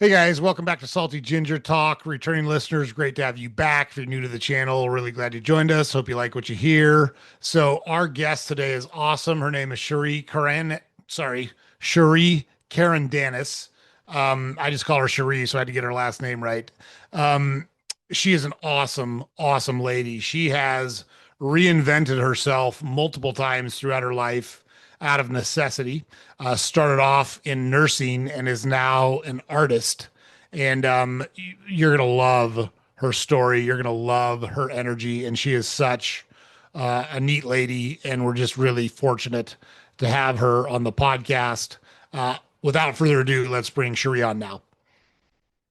Hey guys, welcome back to Salty Ginger Talk. Returning listeners, great to have you back. If you're new to the channel, really glad you joined us. Hope you like what you hear. So our guest today is awesome. Her name is Cheri Carandanis. I just call her Cheri, so I had to get her last name right. Um, she is an awesome lady. She has reinvented herself multiple times throughout her life out of necessity. Started off in nursing and is now an artist. And you're going to love her story. You're going to love her energy. And she is such a neat lady. And we're just really fortunate to have her on the podcast. Without further ado, let's bring Cheri on now.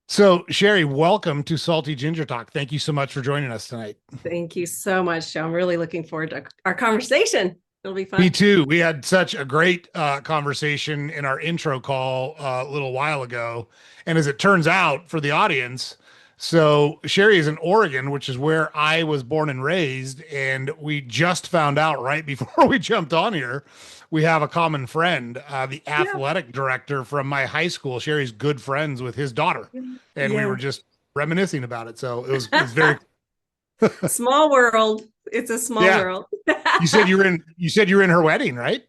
So, Cheri, welcome to Salty Ginger Talk. Thank you so much for joining us tonight. Thank you so much, Joe. I'm really looking forward to our conversation. It'll be Me fun. too. We had such a great conversation in our intro call a little while ago. And as it turns out for the audience, so Cheri is in Oregon, which is where I was born and raised. And we just found out right before we jumped on here, we have a common friend, the Yeah. athletic director from my high school. Cheri's good friends with his daughter. And we were Yeah. just reminiscing about it. So it was very, Small world. It's a small yeah. world. You said you were in her wedding, right?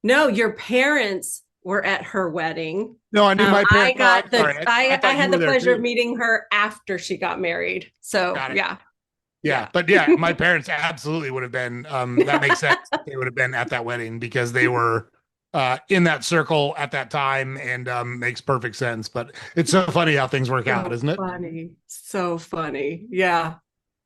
No, your parents were at her wedding. No, I knew my I parents. No, I'm got the sorry. I I thought you had were the there pleasure of too. meeting her after she got married. So Got it. yeah, Yeah. yeah. But yeah, my parents absolutely would have been, that makes sense. They would have been at that wedding because they were in that circle at that time and makes perfect sense. But it's so funny how things work out, So isn't it? funny. So funny. Yeah.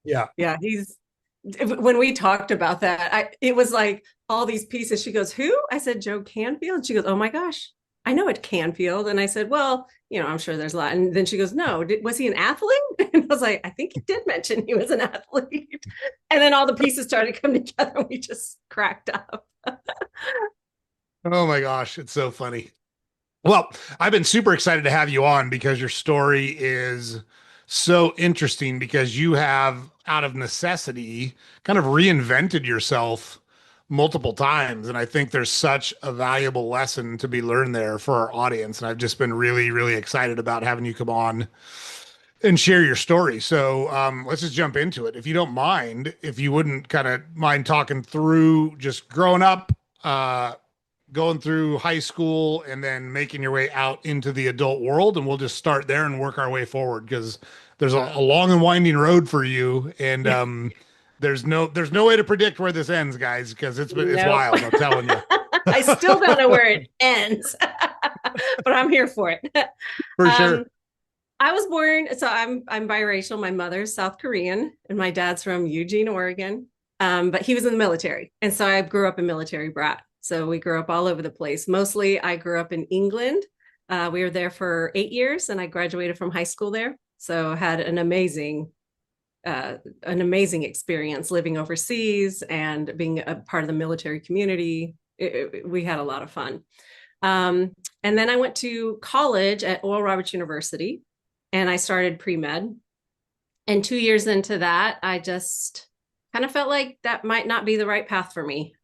Yeah. Yeah. He's when we talked about that, it was like all these pieces. She goes, "Who?" I said, "Joe Canfield." She goes, "Oh my gosh, I know it Canfield." And I said, "Well, I'm sure there's a lot." And then she goes, "No, was he an athlete?" And I was like, "I think he did mention he was an athlete." And then all the pieces started to come together, and we just cracked up. Oh my gosh. It's so funny. Well, I've been super excited to have you on because your story is so interesting because you have, out of necessity, kind of reinvented yourself multiple times. And I think there's such a valuable lesson to be learned there for our audience. And I've just been really excited about having you come on and share your story. So let's just jump into it. If you don't mind, if you wouldn't kind of mind talking through just growing up, uh, going through high school and then making your way out into the adult world, and we'll just start there and work our way forward because there's a long and winding road for you, and Yeah. there's no way to predict where this ends, guys, because it's Nope. wild, I'm telling you. I still don't know where it ends, but I'm here for it. For Um, sure. I was born, so I'm biracial. My mother's South Korean, and my dad's from Eugene, Oregon. But he was in the military, and so I grew up a military brat. So we grew up all over the place. Mostly, I grew up in England. We were there for 8 years, and I graduated from high school there. So had an amazing experience living overseas and being a part of the military community. We had a lot of fun. And then I went to college at Oral Roberts University and I started pre med. And 2 years into that, I just kind of felt like that might not be the right path for me.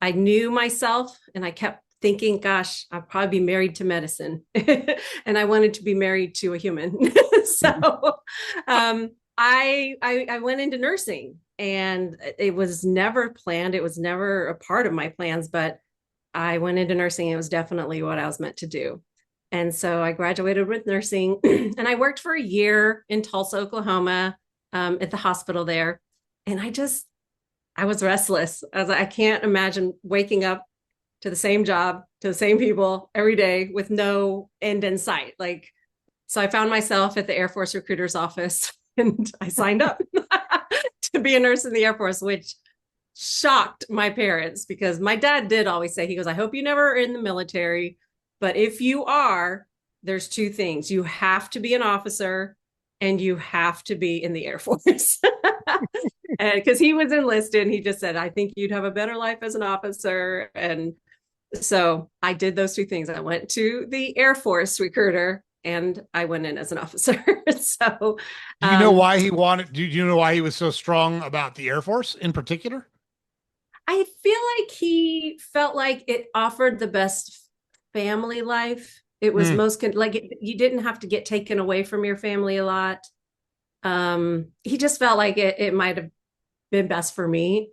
I knew myself and I kept thinking, gosh, I'll probably be married to medicine. And I wanted to be married to a human. So I went into nursing and it was never planned. It was never a part of my plans, but I went into nursing. It was definitely what I was meant to do. And so I graduated with nursing and I worked for a year in Tulsa, Oklahoma, at the hospital there. And I was restless. I was like, I can't imagine waking up to the same job, to the same people every day with no end in sight. Like, so I found myself at the Air Force recruiter's office and I signed up to be a nurse in the Air Force, which shocked my parents because my dad did always say, he goes, I hope you never are in the military, but if you are, there's two things. You have to be an officer and you have to be in the Air Force. And because he was enlisted, he just said, I think you'd have a better life as an officer. And so I did those two things. I went to the Air Force recruiter and I went in as an officer. So Do you know um, why he wanted? Do you know why he was so strong about the Air Force in particular? I feel like he felt like it offered the best family life It was Mm, you didn't have to get taken away from your family a lot. He just felt like it might have been best for me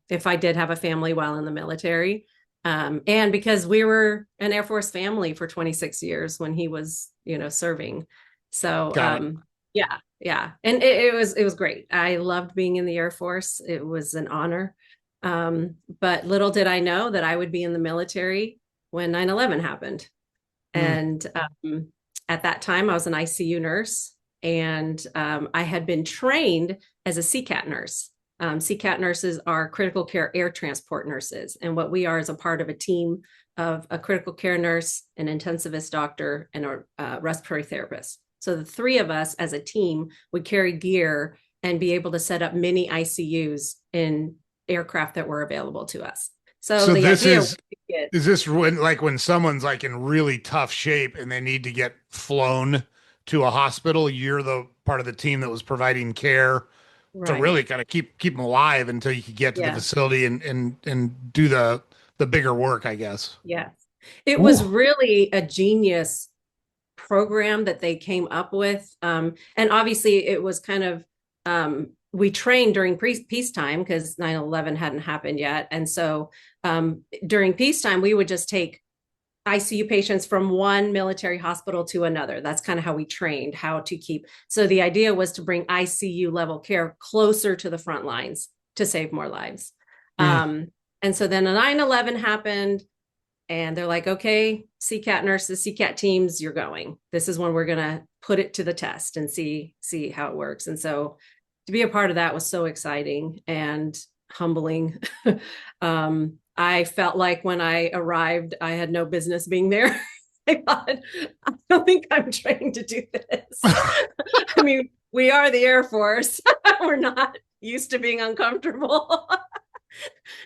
if I did have a family while in the military. And because we were an Air Force family for 26 years when he was, serving. So got it. yeah, yeah. And it was great. I loved being in the Air Force. It was an honor. But little did I know that I would be in the military when 9/11 happened. Mm, And at that time, I was an ICU nurse, and I had been trained as a CCAT nurse. CCAT nurses are critical care air transport nurses. And what we are is a part of a team of a critical care nurse, an intensivist doctor, and a respiratory therapist. So the three of us as a team would carry gear and be able to set up mini ICUs in aircraft that were available to us. So so the this idea was is to get, is this when someone's like in really tough shape and they need to get flown to a hospital, you're the part of the team that was providing care to right. really kind of keep them alive until you could get to the Yeah. facility and do the bigger work, I guess. Yes. It was Ooh. really a genius program that they came up with. And obviously, it was kind of, we trained during peacetime because 9/11 hadn't happened yet. And so during peacetime, we would just take ICU patients from one military hospital to another. That's kind of how we trained how to keep. So the idea was to bring ICU level care closer to the front lines to save more lives. Mm. And so then 9/11 happened, and they're like, okay, CCAT nurses, CCAT teams, you're going. This is when we're going to put it to the test and see how it works. And so to be a part of that was so exciting and humbling. I felt like when I arrived, I had no business being there. I thought, I don't think I'm trained to do this. I mean, we are the Air Force. We're not used to being uncomfortable.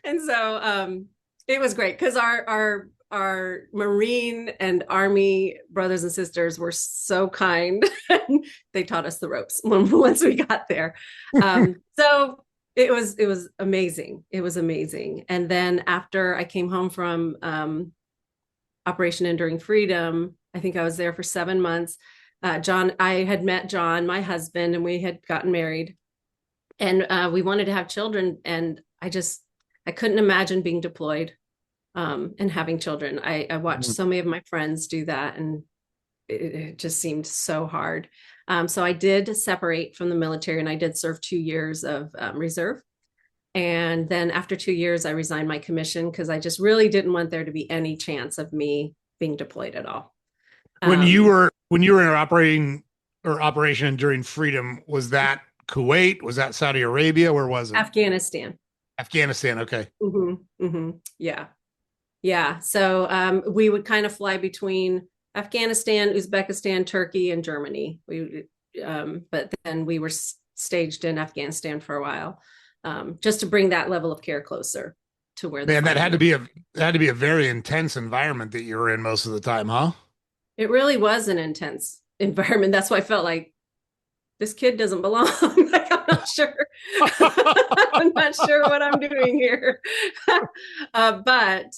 And so it was great because our Marine and Army brothers and sisters were so kind. They taught us the ropes once we got there. So it was amazing. It was amazing. And then after I came home from Operation Enduring Freedom, I think I was there for 7 months. I had met John, my husband, and we had gotten married, and we wanted to have children. And I couldn't imagine being deployed and having children. I watched so many of my friends do that, and it just seemed so hard. So I did separate from the military, and I did serve 2 years of reserve. And then after 2 years, I resigned my commission because I just really didn't want there to be any chance of me being deployed at all. Um, When you were in operating or Operation Enduring Freedom, was that Kuwait? Was that Saudi Arabia? Where was it? Afghanistan. Afghanistan. Okay. Yeah. Yeah. So we would kind of fly between Afghanistan, Uzbekistan, Turkey, and Germany. But then we were staged in Afghanistan for a while, just to bring that level of care closer to where the Man, fighting was. that had to be a very intense environment that you were in most of the time, huh? It really was an intense environment. That's why I felt like this kid doesn't belong. Like, I'm not sure. I'm not sure what I'm doing here. But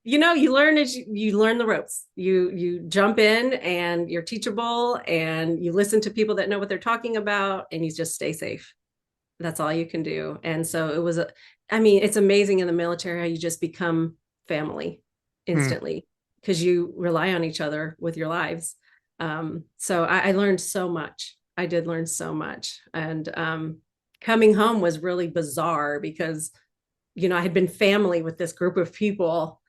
you learn as you learn the ropes. You jump in and you're teachable, and you listen to people that know what they're talking about, and you just stay safe. That's all you can do. And so I mean, it's amazing in the military how you just become family Hmm. instantly because you rely on each other with your lives. So I learned so much. I did learn so much. And coming home was really bizarre because, I had been family with this group of people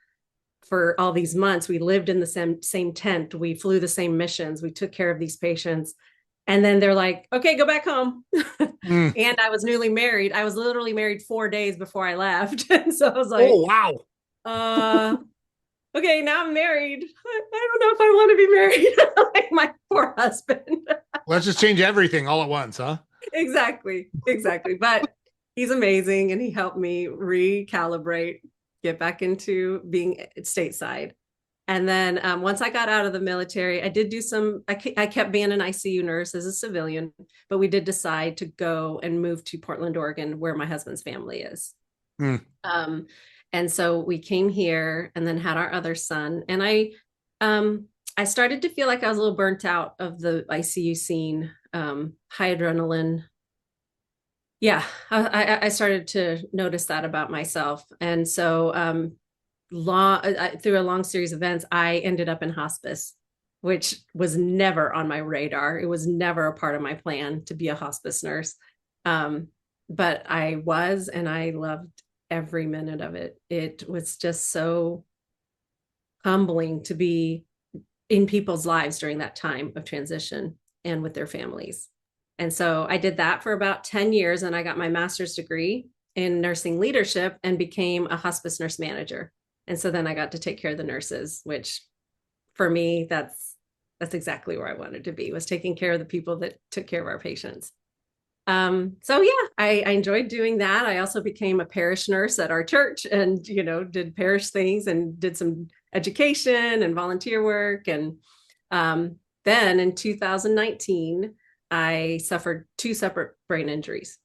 for all these months. We lived in the same tent. We flew the same missions. We took care of these patients. And then they're like, okay, go back home. Hmm. And I was newly married. I was literally married 4 days before I left. And so I was like, Oh, wow. uh, okay, now I'm married. I don't know if I want to be married like my poor husband. Let's just change everything all at once, huh? Exactly. Exactly. But he's amazing, and he helped me recalibrate, get back into being stateside. And then once I got out of the military, I did do I kept being an ICU nurse as a civilian, but we did decide to go and move to Portland, Oregon, where my husband's family is. Hmm. Um, and so we came here and then had our other son. And I started to feel like I was a little burnt out of the ICU scene, high adrenaline. Yeah, I started to notice that about myself. And so through a long series of events, I ended up in hospice, which was never on my radar. It was never a part of my plan to be a hospice nurse. Um, but I was, and I loved every minute of it. It was just so humbling to be in people's lives during that time of transition and with their families. And so I did that for about 10 years, and I got my master's degree in nursing leadership and became a hospice nurse manager. And so then I got to take care of the nurses, which for me, that's exactly where I wanted to be, was taking care of the people that took care of our patients. So yeah, I enjoyed doing that. I also became a parish nurse at our church and, did parish things and did some education and volunteer work. And then in 2019, I suffered two separate brain injuries.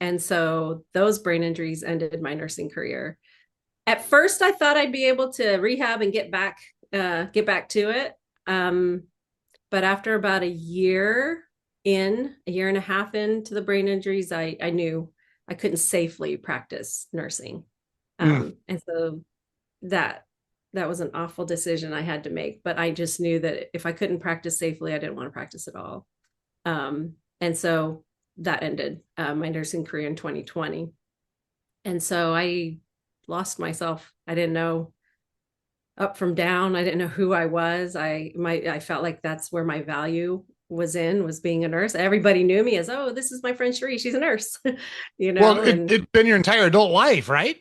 And so those brain injuries ended my nursing career. At first, I thought I'd be able to rehab and get back to it. Um, but after about a year and a half into the brain injuries, I knew I couldn't safely practice nursing. Mm. And so that that was an awful decision I had to make. But I just knew that if I couldn't practice safely, I didn't want to practice at all. And so that ended my nursing career in 2020. And so I lost myself. I didn't know up from down. I didn't know who I was. I felt like that's where my value was being a nurse. Everybody knew me as, oh, this is my friend Cheri. She's a nurse, Well, and it's been your entire adult life, right?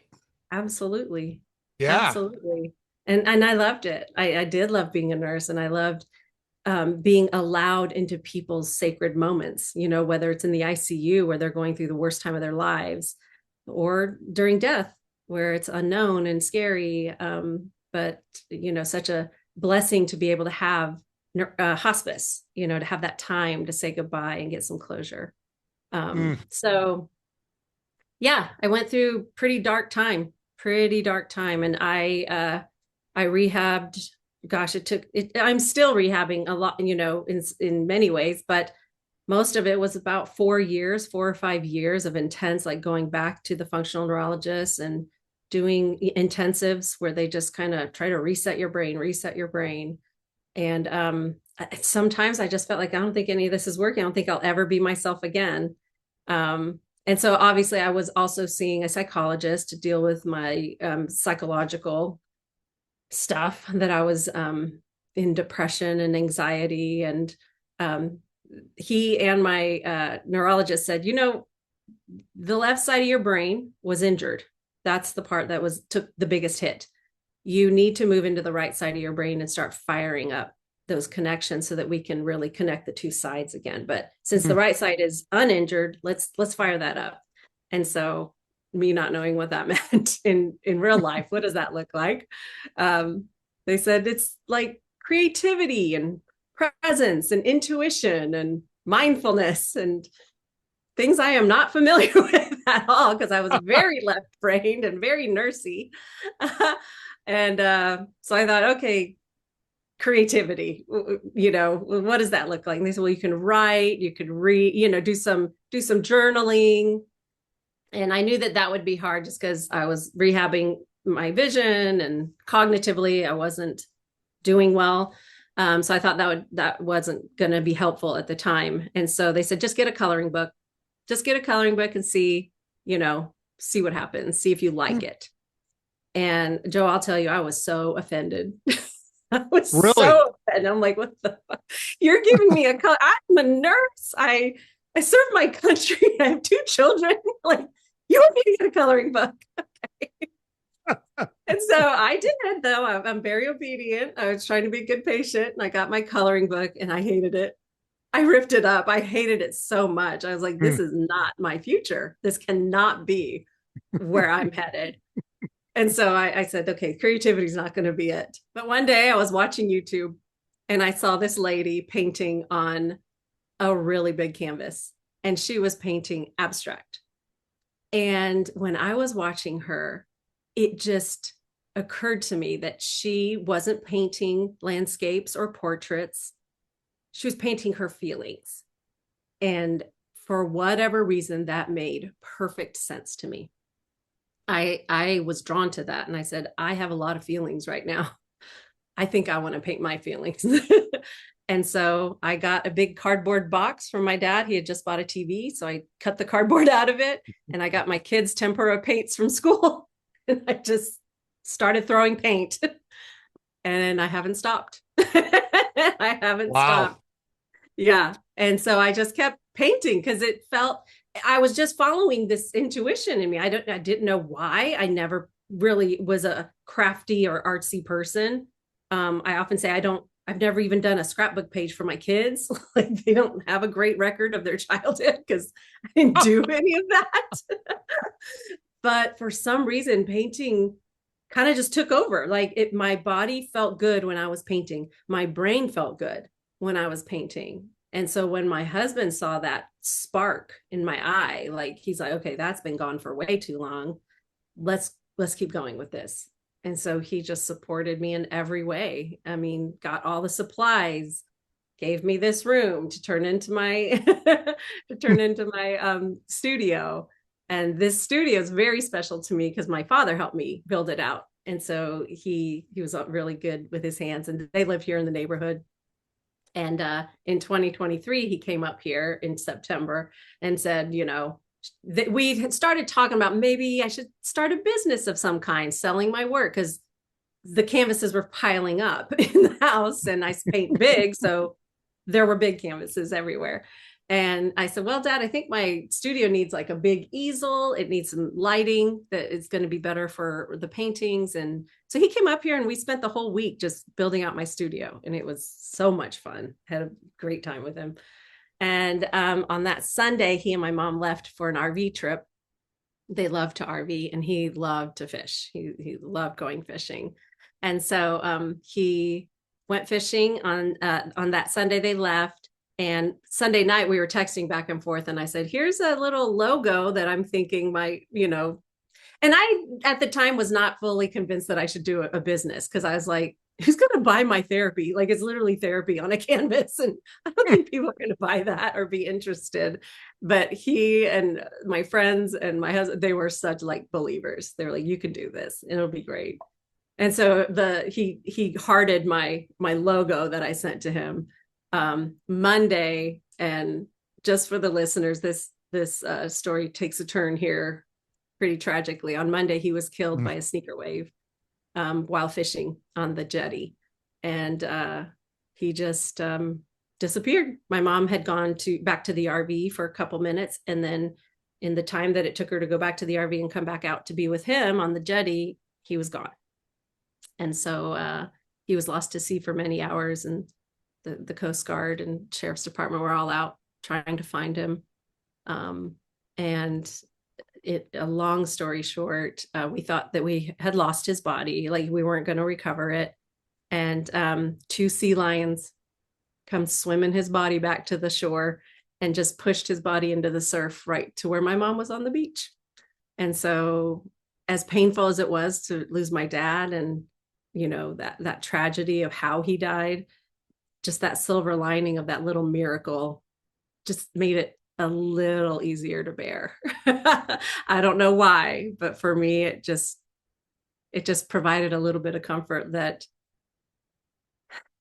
absolutely, Yeah. absolutely. And I loved it. I did love being a nurse, and I loved being allowed into people's sacred moments, whether it's in the ICU where they're going through the worst time of their lives, or during death where it's unknown and scary. But, such a blessing to be able to have hospice, to have that time to say goodbye and get some closure. Mm. So yeah, I went through pretty dark time. And I rehabbed, gosh, I'm still rehabbing a lot, in many ways, but most of it was about 4 or 5 years of intense, like going back to the functional neurologist and doing intensives where they just kind of try to reset your brain. And sometimes I just felt like, I don't think any of this is working. I don't think I'll ever be myself again. And so obviously I was also seeing a psychologist to deal with my psychological stuff, that I was in depression and anxiety. And um, he and my neurologist said, the left side of your brain was injured. That's the part that took the biggest hit. You need to move into the right side of your brain and start firing up those connections so that we can really connect the two sides again. But since the Mm. right side is uninjured, let's fire that up. And so, me not knowing what that meant in real life, what does that look like? They said it's like creativity and presence and intuition and mindfulness and things I am not familiar with at all, because I was very left brained and very nursey. And so I thought, okay, creativity, what does that look like? And they said, well, you can write, you could read, do some journaling. And I knew that would be hard just because I was rehabbing my vision, and cognitively I wasn't doing well. So I thought that wasn't going to be helpful at the time. And so they said, just get a coloring book, and see what happens, see if you like it. And Joe, I'll tell you, I was so offended. I was Really? so offended. I'm like, what the fuck? You're giving me a color. I'm a nurse. I serve my country. I have two children. Like, you want me to get a coloring book? And so I did, though. I'm very obedient. I was trying to be a good patient, and I got my coloring book, and I hated it. I ripped it up. I hated it so much. I was like, this Mm. is not my future. This cannot be where I'm headed. And so I said, okay, creativity is not going to be it. But one day I was watching YouTube, and I saw this lady painting on a really big canvas, and she was painting abstract. And when I was watching her, it just occurred to me that she wasn't painting landscapes or portraits. She was painting her feelings. And for whatever reason, that made perfect sense to me. I was drawn to that. And I said, I have a lot of feelings right now. I think I want to paint my feelings. And so I got a big cardboard box from my dad. He had just bought a TV. So I cut the cardboard out of it and I got my kids' tempera paints from school. And I just started throwing paint and I haven't stopped. I haven't Wow. stopped. Yeah. And so I just kept painting because it felt I was just following this intuition in me. I didn't know why. I never really was a crafty or artsy person. I often say I've never even done a scrapbook page for my kids. Like they don't have a great record of their childhood because I didn't do any of that. But for some reason, painting kind of just took over. Like my body felt good when I was painting. My brain felt good when I was painting. And so when my husband saw that spark in my eye, like he's like, okay, that's been gone for way too long. Let's keep going with this. And so he just supported me in every way. I mean, got all the supplies, gave me this room to turn into my studio. And this studio is very special to me because my father helped me build it out. And so he was really good with his hands, and they live here in the neighborhood. And in 2023, he came up here in September and said, that we had started talking about maybe I should start a business of some kind, selling my work, because the canvases were piling up in the house and I paint big. So there were big canvases everywhere. And I said, well, Dad, I think my studio needs like a big easel. It needs some lighting that is going to be better for the paintings. And so he came up here and we spent the whole week just building out my studio. And it was so much fun. Had a great time with him. And on that Sunday, he and my mom left for an RV trip. They loved to RV and he loved to fish. He loved going fishing. And so he went fishing on that Sunday they left. And Sunday night we were texting back and forth. And I said, here's a little logo that I'm thinking might, and I at the time was not fully convinced that I should do a business because I was like, who's going to buy my therapy? Like it's literally therapy on a canvas. And I don't think people are going to buy that or be interested. But he and my friends and my husband, they were such like believers. They were like, you can do this. It'll be great. And so he hearted my logo that I sent to him Monday. And just for the listeners, this story takes a turn here pretty tragically. On Monday, he was killed by a sneaker wave while fishing on the jetty. And he just disappeared. My mom had gone back to the RV for a couple minutes. And then in the time that it took her to go back to the RV and come back out to be with him on the jetty, he was gone. And so he was lost to sea for many hours. And the Coast Guard and Sheriff's Department were all out trying to find him. And a long story short, we thought that we had lost his body, like we weren't going to recover it. And 2 sea lions come swimming his body back to the shore and just pushed his body into the surf right to where my mom was on the beach. And so as painful as it was to lose my dad and, that tragedy of how he died, just that silver lining of that little miracle just made it a little easier to bear. I don't know why, but for me, it just provided a little bit of comfort that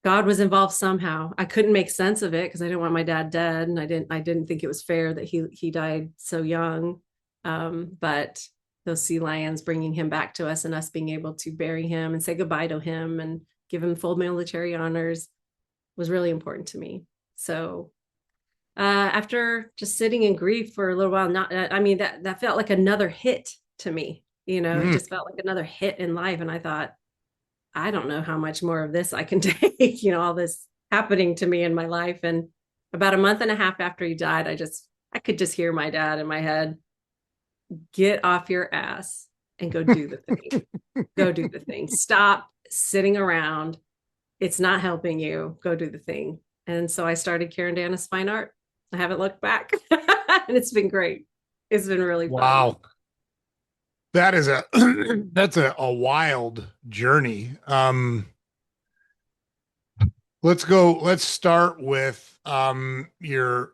God was involved somehow. I couldn't make sense of it because I didn't want my dad dead, and I didn't think it was fair that he died so young. But those sea lions bringing him back to us and us being able to bury him and say goodbye to him and give him full military honors was really important to me. So after just sitting in grief for a little while, that felt like another hit to me. It just felt like another hit in life. And I thought, I don't know how much more of this I can take, all this happening to me in my life. And about a month and a half after he died, I could just hear my dad in my head, get off your ass and go do the thing. Go do the thing. Stop sitting around. It's not helping you. Go do the thing. And so I started Carandanis Fine Art. I haven't looked back. And it's been great. It's been really fun. Wow. That is a that's a wild journey. Let's start with your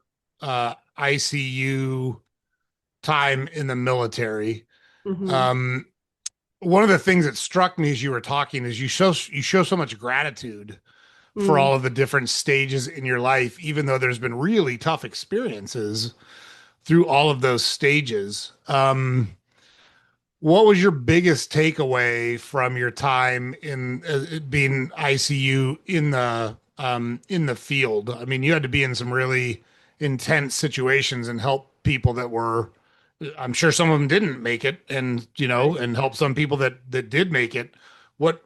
ICU time in the military. Hmm. Um, one of the things that struck me as you were talking is you show so much gratitude for Mm. all of the different stages in your life, even though there's been really tough experiences through all of those stages. What was your biggest takeaway from your time in being ICU in the field? I mean, you had to be in some really intense situations and help people that were. I'm sure some of them didn't make it, and Right. and help some people that did make it.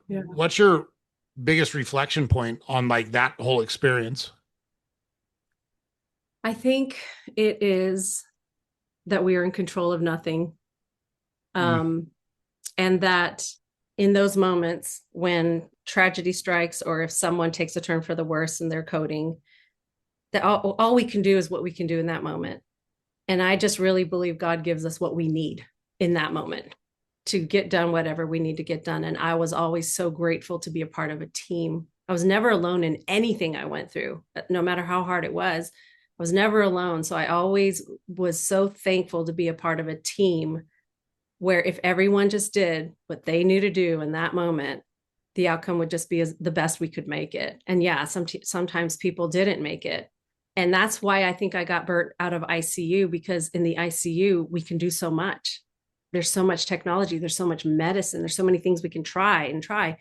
Yeah. What's your biggest reflection point on like that whole experience? I think it is that we are in control of nothing. Mm, Um, and that in those moments when tragedy strikes or if someone takes a turn for the worse in their coding, that all we can do is what we can do in that moment. And I just really believe God gives us what we need in that moment to get done whatever we need to get done. And I was always so grateful to be a part of a team. I was never alone in anything I went through, no matter how hard it was. I was never alone. So I always was so thankful to be a part of a team where if everyone just did what they knew to do in that moment, the outcome would just be the best we could make it. And yeah, sometimes people didn't make it. And that's why I think I got burnt out of ICU, because in the ICU, we can do so much. There's so much technology, there's so much medicine, there's so many things we can try and try.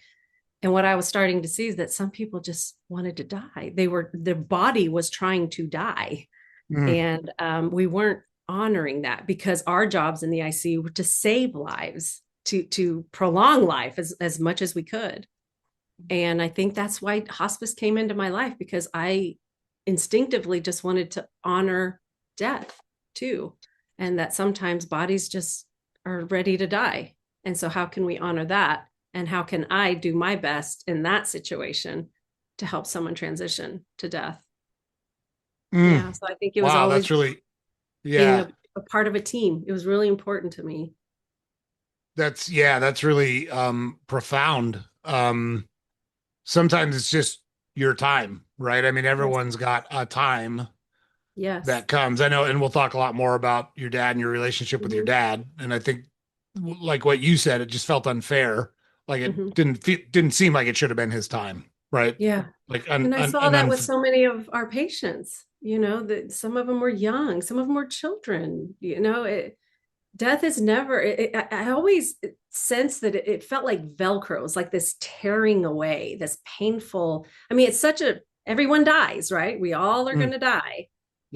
And what I was starting to see is that some people just wanted to die. Their body was trying to die, mm, and we weren't honoring that because our jobs in the ICU were to save lives, to prolong life as much as we could. And I think that's why hospice came into my life, because I instinctively just wanted to honor death too. And that sometimes bodies just are ready to die. And so, how can we honor that? And how can I do my best in that situation to help someone transition to death? mm. Yeah. So, I think it was Wow, always that's really being yeah. a part of a team. It was really important to me. That's really profound. Sometimes it's just your time, right? I mean, Yes. everyone's got a time Yes. that comes. I know, and we'll talk a lot more about your dad and your relationship with your Hmm. dad. And I think, like what you said, it just felt unfair. Like Hmm. it didn't seem like it should have been his time, right? Yeah. Like And I saw that with so many of our patients, that some of them were young, some of them were children, death is never, I always sense that it felt like Velcro. It's like this tearing away, this painful, I mean, it's everyone dies, right? We all are going mm, to die,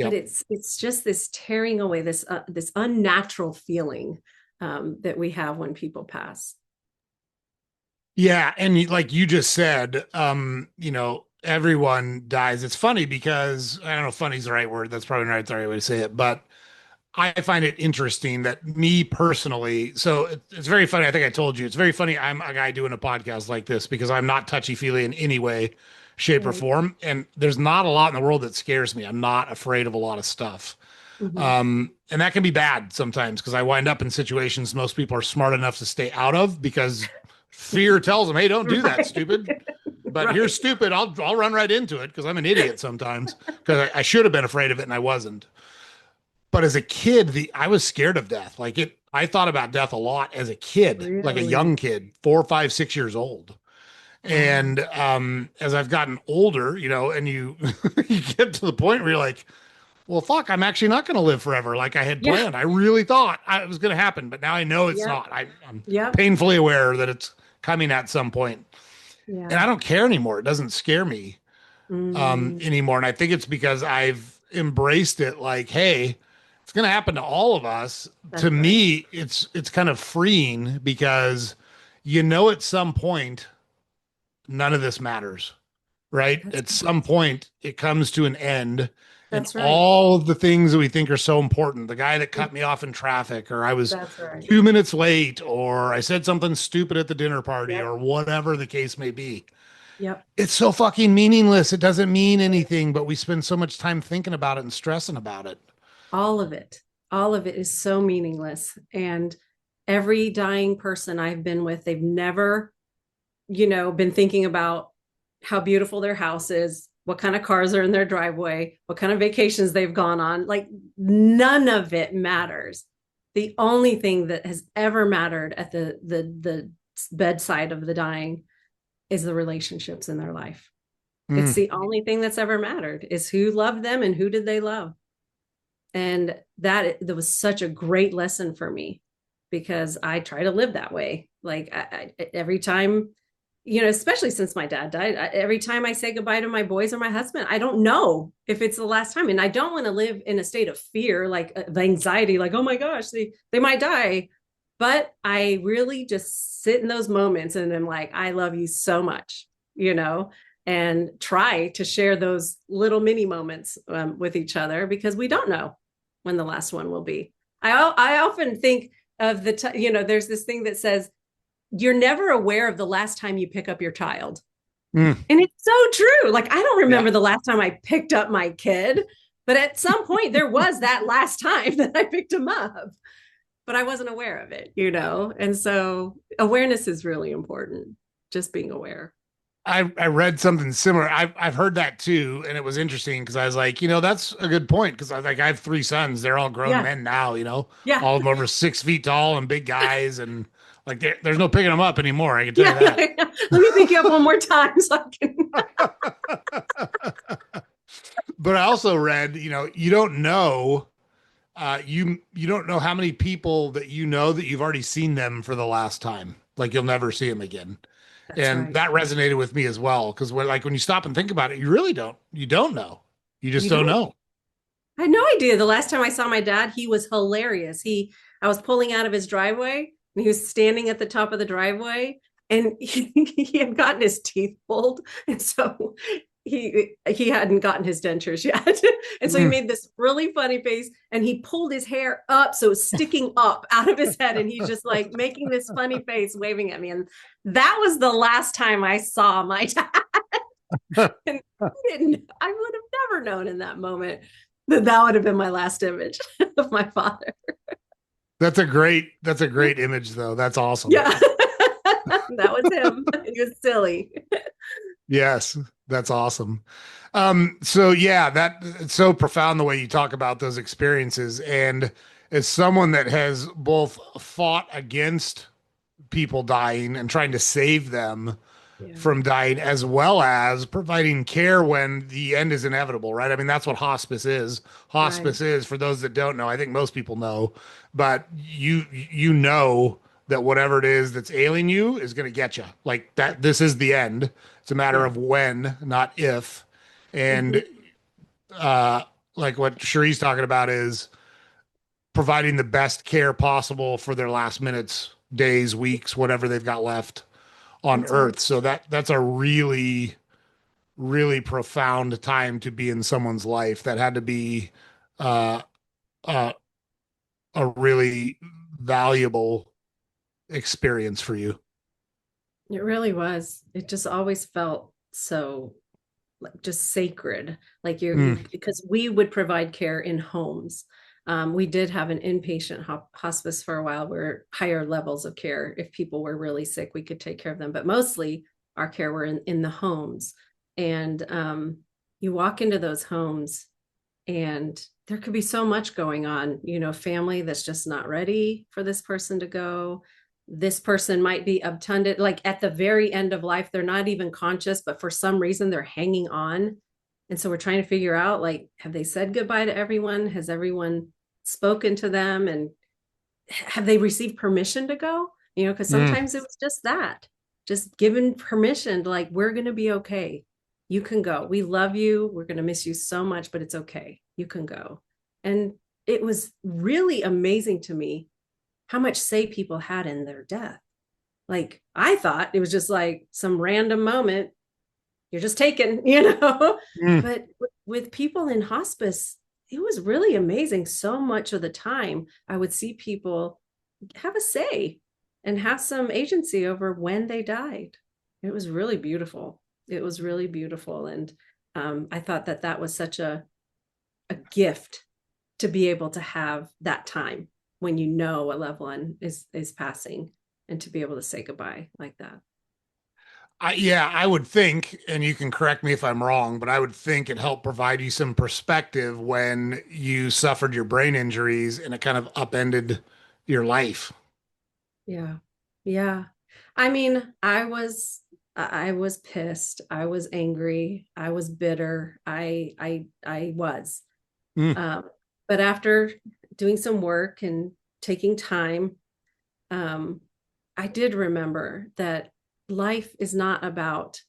but yep. it's just this tearing away, this unnatural feeling that we have when people pass. Yeah, and like you just said, everyone dies. It's funny because I don't know if funny is the right word. That's probably not the right way to say it, but I find it interesting that me personally, so it's very funny. I think I told you it's very funny. I'm a guy doing a podcast like this because I'm not touchy feely in any way, shape, or Right. form. And there's not a lot in the world that scares me. I'm not afraid of a lot of stuff. Hmm. And that can be bad sometimes because I wind up in situations most people are smart enough to stay out of because fear tells them, hey, don't do that, Right. stupid. But here's Right. stupid. I'll run right into it because I'm an idiot sometimes because I should have been afraid of it and I wasn't. But as a kid, the I was scared of death. Like it, I thought about death a lot as a kid, like a Really? young kid, 4, 5, 6 years old. Wow. And as I've gotten older, and you you get to the point where you're like, well, fuck, I'm actually not going to live forever like I had Yeah. planned. I really thought it was going to happen, but now I know it's Yep. not. I'm Yep. painfully aware that it's coming at some point, and Yeah. I don't care anymore. It doesn't scare me Mm, anymore. And I think it's because I've embraced it like, hey, it's going to happen to all of us. To that's right. me, it's kind of freeing because at some point none of this matters, right? That's At right. some point it comes to an end and That's right. all of the things that we think are so important, the guy that Mm, cut me off in traffic, or I was that's right. 2 minutes late, or I said something stupid at the dinner party, Yep. or whatever the case may be, Yep. it's so fucking meaningless. It doesn't mean anything, but we spend so much time thinking about it and stressing about it. All of it. All of it is so meaningless. And Every dying person I've been with, they've never, been thinking about how beautiful their house is, what kind of cars are in their driveway, what kind of vacations they've gone on. Like none of it matters. The only thing that has ever mattered at the bedside of the dying is the relationships in their life. It's Mm. the only thing that's ever mattered is who loved them and who did they love. And that was such a great lesson for me because I try to live that way. Like every time, especially since my dad died, every time I say goodbye to my boys or my husband, I don't know if it's the last time. And I don't want to live in a state of fear, like of anxiety, like, oh my gosh, they might die. But I really just sit in those moments and I'm like, I love you so much, and try to share those little mini moments with each other because we don't know when the last one will be. I often think of there's this thing that says you're never aware of the last time you pick up your child. Mm. And it's so true. Like I don't Yeah. remember the last time I picked up my kid, but at some point there was that last time that I picked him up, but I wasn't aware of it. And so awareness is really important. Just being aware. I read something similar. I've heard that too, and it was interesting because I was like, that's a good point because I have three sons. They're all grown Yeah. men now. Yeah. All of them over 6 feet tall and big guys, and like there's no picking them up anymore. I can tell you Yeah. that. Let me pick you up one more time so I can. But I also read, you don't know, you don't know how many people that that you've already seen them for the last time. Like you'll never see them again. That's And right. that resonated with me as well because when you stop and think about it, you don't know. You just You don't don't. know. I had no idea. The last time I saw my dad, he was hilarious. I was pulling out of his driveway and he was standing at the top of the driveway and he had gotten his teeth pulled. And so he hadn't gotten his dentures yet. And so he Mm. made this really funny face and he pulled his hair up. So it's sticking up out of his head. And he's just like making this funny face, waving at me. And that was the last time I saw my dad. And I would have never known in that moment that would have been my last image of my father. That's a great image though. That's awesome. Yeah. That was him. He was silly. Yes, that's awesome. So yeah, it's so profound the way you talk about those experiences. And as someone that has both fought against people dying and trying to save them Yeah. from dying, as well as providing care when the end is inevitable, right? I mean, that's what hospice is. Right. Hospice is, for those that don't know, I think most people know, but you know that whatever it is that's ailing you is going to get you. Like that, this is the end. It's a matter Yeah. of when, not if. And Mm-hmm. uh, like what Cheri's talking about is providing the best care possible for their last minutes, days, weeks, whatever they've got left on That's right. earth. So that's a really, really profound time to be in someone's life. That had to be uh, uh, a really valuable experience for you. It really was. It just always felt so like just sacred. Like you Mm. because we would provide care in homes. We did have an inpatient hospice for a while where higher levels of care. If people were really sick, we could take care of them. But mostly our care were in the homes. And you walk into those homes and there could be so much going on, family that's just not ready for this person to go. This person might be obtunded, like at the very end of life, they're not even conscious, but for some reason they're hanging on. And so we're trying to figure out, like, have they said goodbye to everyone? Has everyone spoken to them? And have they received permission to go? Because Mm. sometimes it was just that, just given permission, like, we're going to be okay. You can go. We love you. We're going to miss you so much, but it's okay. You can go. And it was really amazing to me how much say people had in their death. Like, I thought it was just like some random moment. You're just taken, Mm. But with people in hospice, it was really amazing. So much of the time, I would see people have a say and have some agency over when they died. It was really beautiful. It was really beautiful. And I thought that was such a gift to be able to have that time when you know a loved one is passing, and to be able to say goodbye like that. Yeah, I would think, and you can correct me if I'm wrong, but I would think it helped provide you some perspective when you suffered your brain injuries and it kind of upended your life. Yeah. Yeah. I mean, I was pissed. I was angry. I was bitter. I was. Mm, Um, but after doing some work and taking time, um, I did remember that life is not about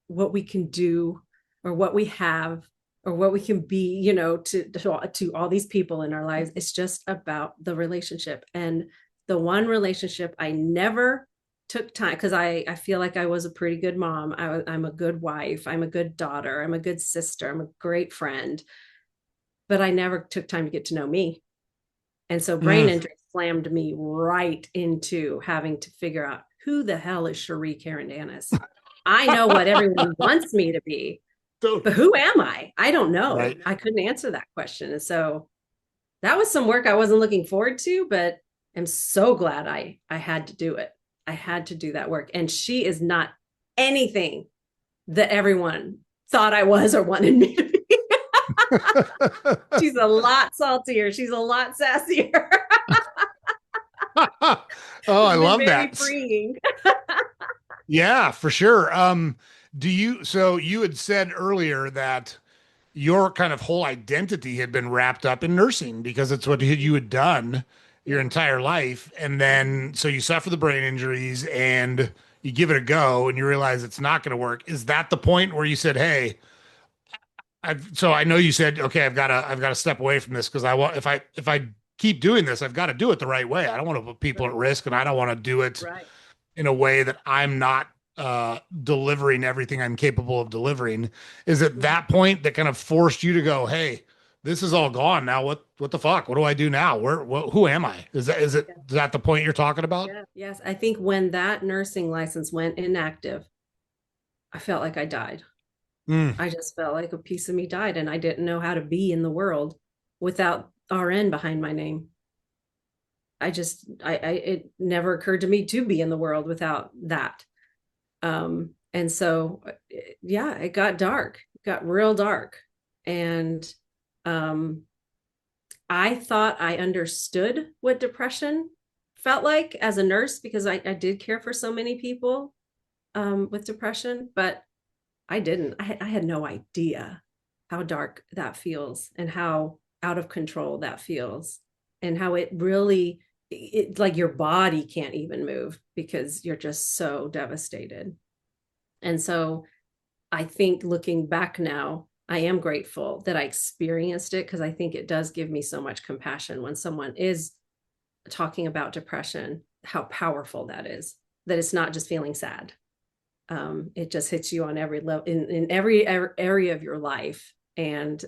what we can do or what we have or what we can be, to all these people in our lives. It's just about the relationship. And the one relationship I never took time, because I feel like I was a pretty good mom. I'm a good wife. I'm a good daughter. I'm a good sister. I'm a great friend. But I never took time to get to know me. And so brain mm. injury slammed me right into having to figure out who the hell is Cheri Carandanis. I know what everyone wants me to be, but Totally. who am I? I don't know. Right. I couldn't answer that question. And so that was some work I wasn't looking forward to, but I'm so glad I had to do it. I had to do that work. And she is not anything that everyone thought I was or wanted me to be. She's a lot saltier. She's a lot sassier. Oh, I It's been love very that. freeing. Yeah, for sure. So you had said earlier that your kind of whole identity had been wrapped up in nursing because it's what you had done your Yeah. entire life. And Mhm. then, so you suffer the brain injuries and you give it a go and you realize it's not going to work. Is that the point where you said, "Hey, so I know you said, okay, I've got to step away from this because I want, if I keep doing this, I've got to do it the right way. I don't want to put people at Right. risk and I don't want to do it Right. in a way that I'm not delivering everything I'm capable of delivering." Is it Mhm. that point that kind of forced you to go, "Hey, this is all gone now. What the fuck? What do I do now? Who am I?" Yeah. Is that the point you're talking about? Yeah. Yes. I think when that nursing license went inactive, I felt like I died. Mm, I just felt like a piece of me died, and I didn't know how to be in the world without RN behind my name. It never occurred to me to be in the world without that. And so, yeah, it got dark, it got real dark. And um, I thought I understood what depression felt like as a nurse because I did care for so many people with depression, but I didn't. I had no idea how dark that feels and how out of control that feels and how it really, like your body can't even move because you're just so devastated. And so I think looking back now, I am grateful that I experienced it because I think it does give me so much compassion when someone is talking about depression, how powerful that is, that it's not just feeling sad. It just hits you on every level in every area of your life. And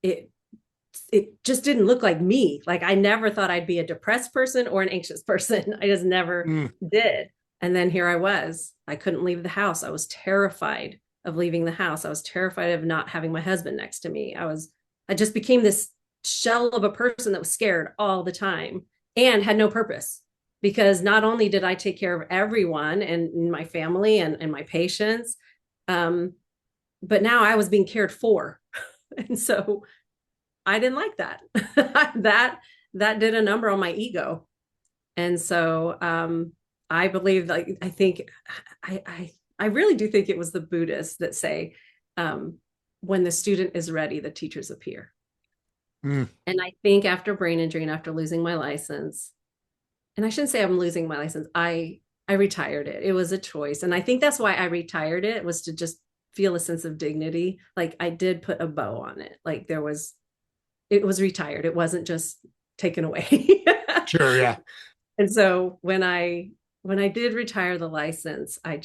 it it just didn't look like me. Like I never thought I'd be a depressed person or an anxious person. I just never mm, did. And then here I was. I couldn't leave the house. I was terrified of leaving the house. I was terrified of not having my husband next to me. I just became this shell of a person that was scared all the time and had no purpose because not only did I take care of everyone and my family and my patients, um, but now I was being cared for. And so I didn't like that. that did a number on my ego. And so I believe like I think I really do think it was the Buddhists that say when the student is ready, the teachers appear. mm. And I think after brain injury and after losing my license, and I shouldn't say I'm losing my license, I retired it. It was a choice. And I think that's why I retired it was to just feel a sense of dignity. Like I did put a bow on it. Like it was retired. It wasn't just taken away. Sure, yeah. And so when I did retire the license, I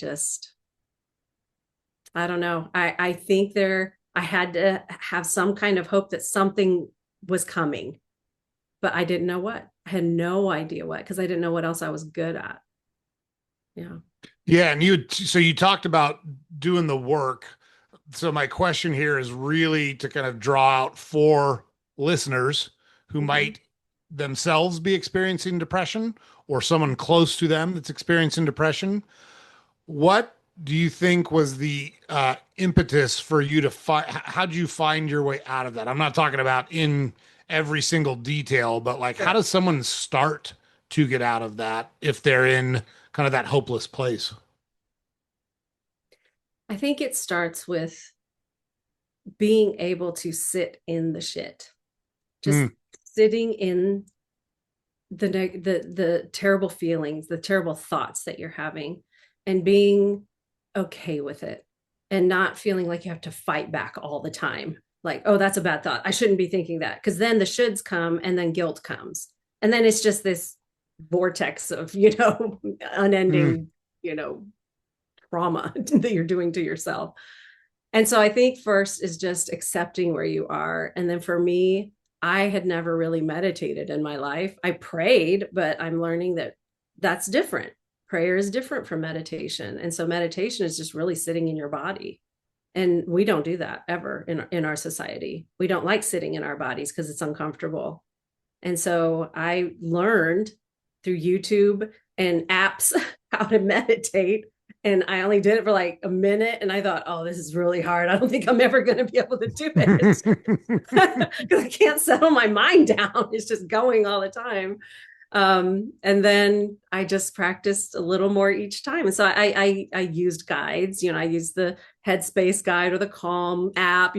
don't know. I think I had to have some kind of hope that something was coming, but I didn't know what. I had no idea what because I didn't know what else I was good at. Yeah. Yeah, and so you talked about doing the work. So my question here is really to kind of draw out for listeners who Mm-hmm. might themselves be experiencing depression or someone close to them that's experiencing depression. What do you think was the impetus for you to find? How did you find your way out of that? I'm not talking about in every single detail, but like, how Sure. does someone start to get out of that if they're in kind of that hopeless place? I think it starts with being able to sit in the shit, just Mm, sitting in the terrible feelings, the terrible thoughts that you're having, and being okay with it, and not feeling like you have to fight back all the time. Like, oh, that's a bad thought. I shouldn't be thinking that, because then the shoulds come, and then guilt comes, and then it's just this vortex of mm, unending trauma that you're doing to yourself. And so I think first is just accepting where you are. And then for me, I had never really meditated in my life. I prayed, but I'm learning that that's different. Prayer is different from meditation. And so meditation is just really sitting in your body. And we don't do that ever in our society. We don't like sitting in our bodies because it's uncomfortable. And so I learned through YouTube and apps how to meditate. And I only did it for like a minute. And I thought, oh, this is really hard. I don't think I'm ever going to be able to do it because I can't settle my mind down. It's just going all the time. And then I just practiced a little more each time. And so I used guides, I used the Headspace guide or the Calm app,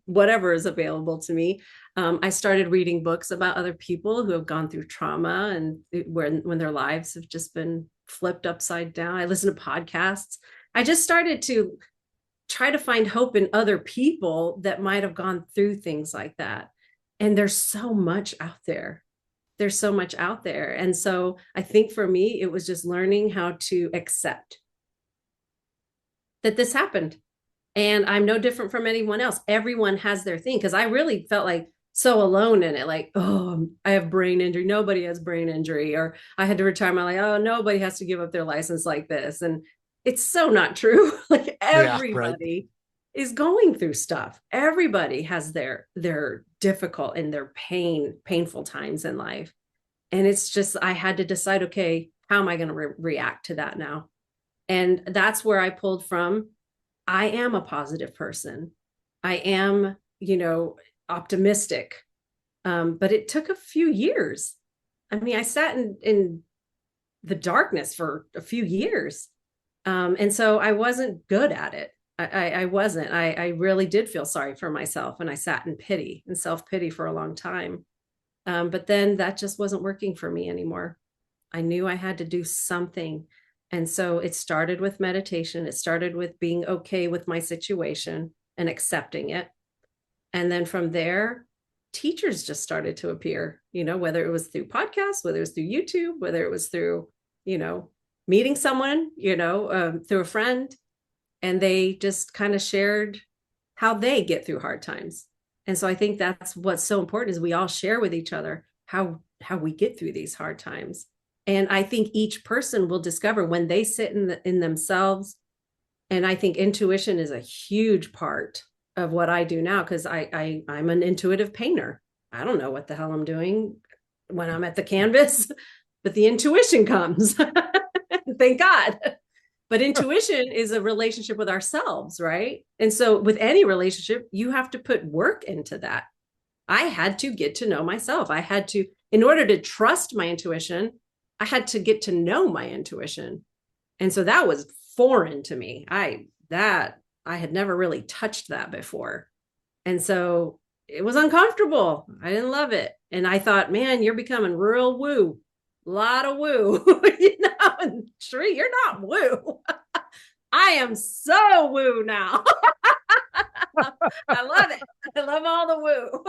whatever is available to me. I started reading books about other people who have gone through trauma and when their lives have just been flipped upside down. I listen to podcasts. I just started to try to find hope in other people that might have gone through things like that. And there's so much out there. There's so much out there. And so I think for me, it was just learning how to accept that this happened. And I'm no different from anyone else. Everyone has their thing. Cause I really felt like so alone in it. Like, oh, I have brain injury. Nobody has brain injury. Or I had to retire my life. Oh, nobody has to give up their license like this. And it's so not true. Like yeah, right. everybody is going through stuff. Everybody has their difficult and their painful times in life. And it's just, I had to decide, okay, how am I going to react to that now? And that's where I pulled from. I am a positive person. I am, optimistic. But it took a few years. I mean, I sat in the darkness for a few years. And so I wasn't good at it. I wasn't. I really did feel sorry for myself. And I sat in pity and self-pity for a long time. But then that just wasn't working for me anymore. I knew I had to do something. And so it started with meditation. It started with being okay with my situation and accepting it. And then from there, teachers just started to appear, whether it was through podcasts, whether it was through YouTube, whether it was through, meeting someone, through a friend. And they just kind of shared how they get through hard times. And so I think that's what's so important is we all share with each other how we get through these hard times. And I think each person will discover when they sit in themselves. And I think intuition is a huge part of what I do now because I'm an intuitive painter. I don't know what the hell I'm doing when I'm at the canvas, but the intuition comes. Thank God. But intuition is a relationship with ourselves, right? And so with any relationship, you have to put work into that. I had to get to know myself. I had to, in order to trust my intuition, I had to get to know my intuition. And so that was foreign to me. I had never really touched that before. And so it was uncomfortable. I didn't love it. And I thought, man, you're becoming real woo. A lot of woo. And Cheri, you're not woo. I am so woo now. I love it. I love all the woo.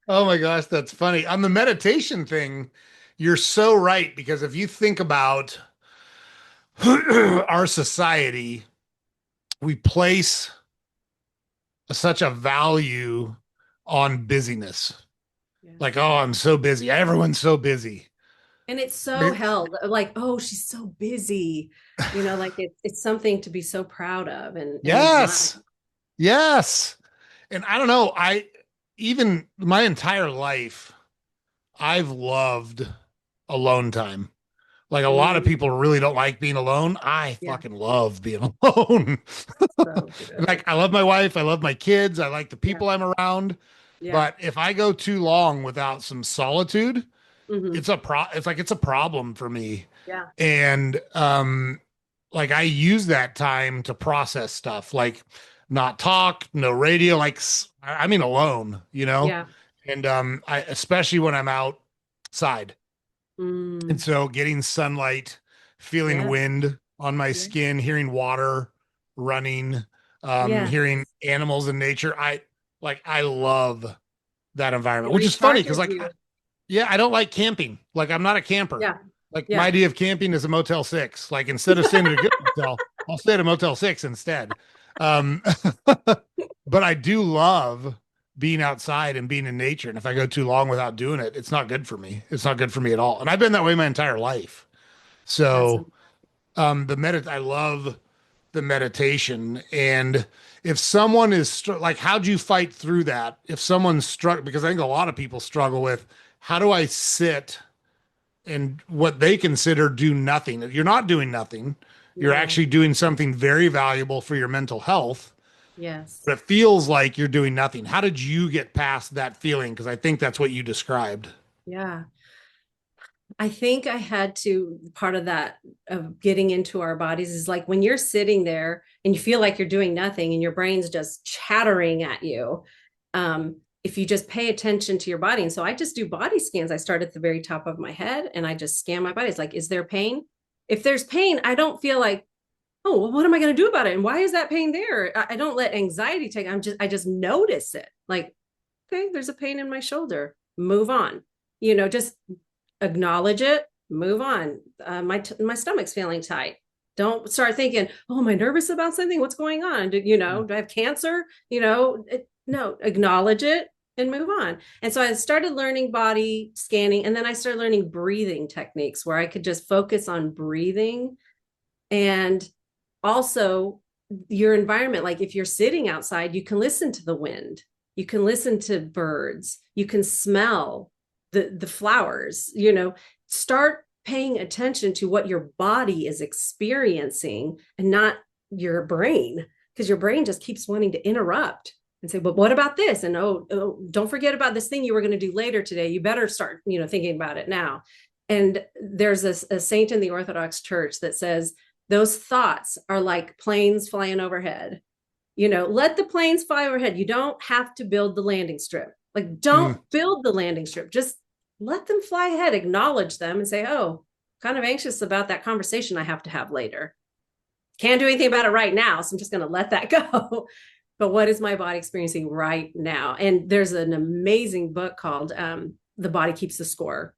Oh my gosh, that's funny. On the meditation thing, you're so right because if you think about our society, we place such a value on busyness. Yeah. Like, oh, I'm so busy. Everyone's so busy. And it's so held like, oh, she's so busy. Like it's something to be so proud of. And it's not. Yes. Yes. And I don't know. even my entire life, I've loved alone time. Like a lot of Mm, people really don't like being alone. I yeah, fucking love being alone. so good. Like I love my wife, I love my kids, I like the Yeah, people I'm around. yeah, But if I go too long without some solitude, hmm, it's like it's a problem for me. yeah, And like I use that time to process stuff, like not talk, no radio, like I mean alone, you know? yeah, And I especially when I'm outside. And mm, so getting sunlight, feeling yes, wind on my yes, skin, hearing water running, yes. hearing animals in nature. I love that environment, It which is funny because recharges like you. yeah, I don't like camping. Like I'm not a camper. Yeah, Like my yeah, idea of camping is a Motel 6. Like instead of staying at a good motel, I'll stay at a Motel 6 instead. Um, but I do love being outside and being in nature. And if I go too long without doing it, it's not good for me. It's not good for me at all. And I've been that way my entire life. that's So I love the meditation. And if someone is like, how'd you fight through that? If someone's struck, because I think a lot of people struggle with how do I sit and what they consider do nothing. You're not doing nothing. You're no, actually doing something very valuable for your mental health, yes, but it feels like you're doing nothing. How did you get past that feeling? Because I think that's what you described. yeah. I think I had to, part of that of getting into our bodies is like when you're sitting there and you feel like you're doing nothing and your brain's just chattering at you. If you just pay attention to your body. And so I just do body scans. I start at the very top of my head and I just scan my body. It's like, is there pain? If there's pain, I don't feel like, oh, well, what am I going to do about it? And why is that pain there? I don't let anxiety take, I just notice it. Like, okay, there's a pain in my shoulder. Move on. Just acknowledge it, move on. My stomach's feeling tight. Don't start thinking, oh, am I nervous about something? What's going on? Do I have cancer? No, acknowledge it and move on. And so I started learning body scanning, and then I started learning breathing techniques where I could just focus on breathing. And also your environment, like if you're sitting outside, you can listen to the wind, you can listen to birds, you can smell the flowers, start paying attention to what your body is experiencing and not your brain, because your brain just keeps wanting to interrupt and say, but what about this? And oh, don't forget about this thing you were going to do later today. You better start, thinking about it now. And there's a saint in the Orthodox Church that says those thoughts are like planes flying overhead. Let the planes fly overhead. You don't have to build the landing strip. Like, Mm. don't build the landing strip. Just let them fly ahead, acknowledge them, and say, oh, kind of anxious about that conversation I have to have later. Can't do anything about it right now. So I'm just going to let that go. But what is my body experiencing right now? And there's an amazing book called The Body Keeps the Score.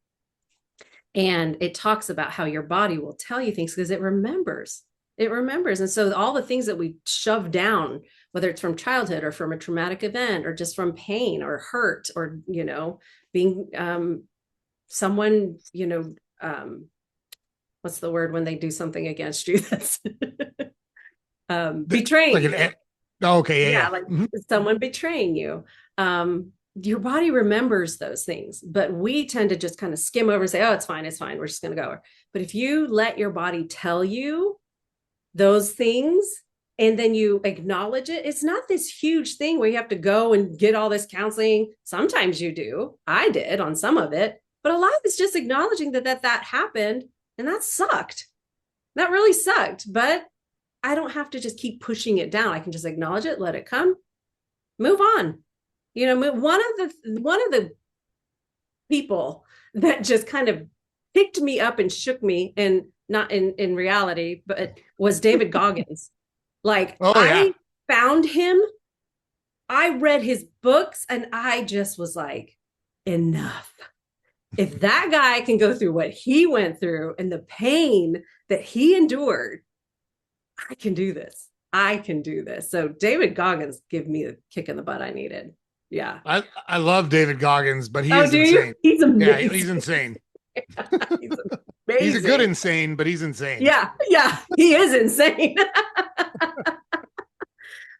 And it talks about how your body will tell you things because it remembers. It remembers. And so all the things that we shove down, whether it's from childhood or from a traumatic event or just from pain or hurt or, being someone, what's the word when they do something against you that's betraying Like you. okay, yeah, Yeah, yeah. like Mhm. someone betraying you. Your body remembers those things, but we tend to just kind of skim over and say, oh, it's fine, we're just going to go. But if you let your body tell you those things and then you acknowledge it, it's not this huge thing where you have to go and get all this counseling. Sometimes you do. I did on some of it, but a lot of it's just acknowledging that happened and that sucked. That really sucked, but I don't have to just keep pushing it down. I can just acknowledge it, let it come, move on. One of the people that just kind of picked me up and shook me, and not in reality, but was David Goggins. Like, Oh yeah. I found him, I read his books, and I just was like, enough. If that guy can go through what he went through and the pain that he endured, I can do this. I can do this. So David Goggins gave me the kick in the butt I needed. Yeah. I love David Goggins, but he Oh, is do you? insane. He's Yeah, amazing. he's insane. He's He's a good amazing. insane, but he's insane. Yeah, yeah, he is insane.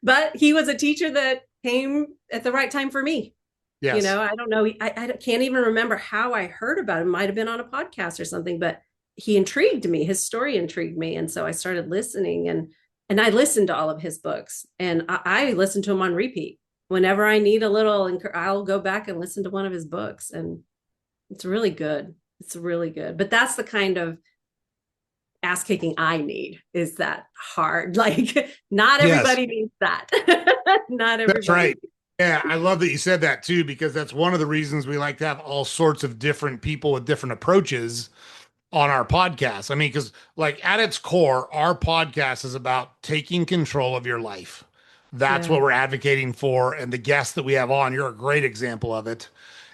But he was a teacher that came at the right time for me. Yes. I don't know. I can't even remember how I heard about him. Might have been on a podcast or something, but he intrigued me. His story intrigued me. And so I started listening, and I listened to all of his books, and I listened to him on repeat. Whenever I need a little, I'll go back and listen to one of his books, and it's really good. It's really good. But that's the kind of ass kicking I need, is that hard. Like, not Yes. everybody needs that. Not That's everybody. right. Yeah, I love that you said that too, because that's one of the reasons we like to have all sorts of different people with different approaches on our podcast. I mean, because like at its core, our podcast is about taking control of your life. That's Yeah. what we're advocating for. And the guests that we have on, you're a great example of it.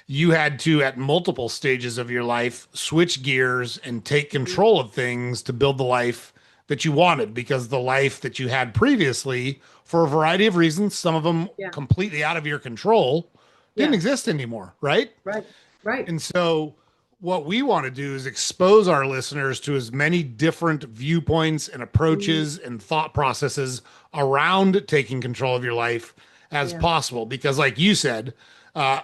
You had to, at multiple stages of your life, switch gears and take Mhm. control of things to build the life that you wanted, because the life that you had previously, for a variety of reasons, some of them Yeah. completely out of your control, didn't Yeah. exist anymore, right? Right. Right. And so, what we want to do is expose our listeners to as many different viewpoints and Mhm. approaches and thought processes around taking control of your life as Yeah. possible. Because, like you said, uh,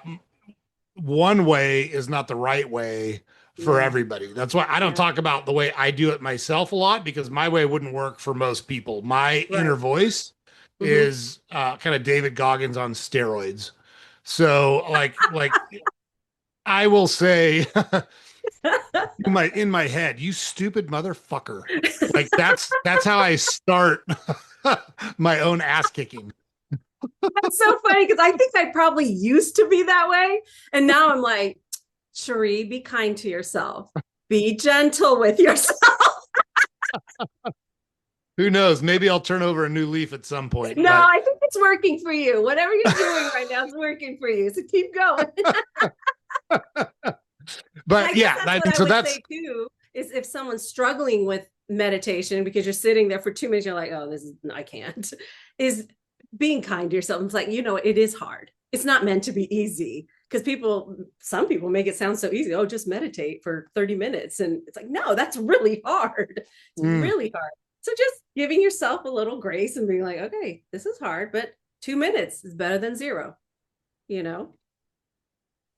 one way is not the right way for Yeah. everybody. That's why I don't Yeah. talk about the way I do it myself a lot, because my way wouldn't work for most people. My inner Right. voice Hmm. is kind of David Goggins on steroids. So like I will say in my head, you stupid motherfucker. Like that's how I start my own ass kicking. That's so funny because I think I probably used to be that way. And now I'm like, Cherie, be kind to yourself. Be gentle with yourself. Who knows? Maybe I'll turn over a new leaf at some point. No, But I think it's working for you. Whatever you're doing right now is working for you. So keep going. And I but guess yeah, that's I what think I so. would That's say too, is if someone's struggling with meditation because you're sitting there for 2 minutes, you're like, oh, I can't, is being kind to yourself. It's like, it is hard. It's not meant to be easy, because some people make it sound so easy. Oh, just meditate for 30 minutes. And it's like, no, that's really hard. It's mm, really hard. So just giving yourself a little grace and being like, okay, this is hard, but 2 minutes is better than zero, you know?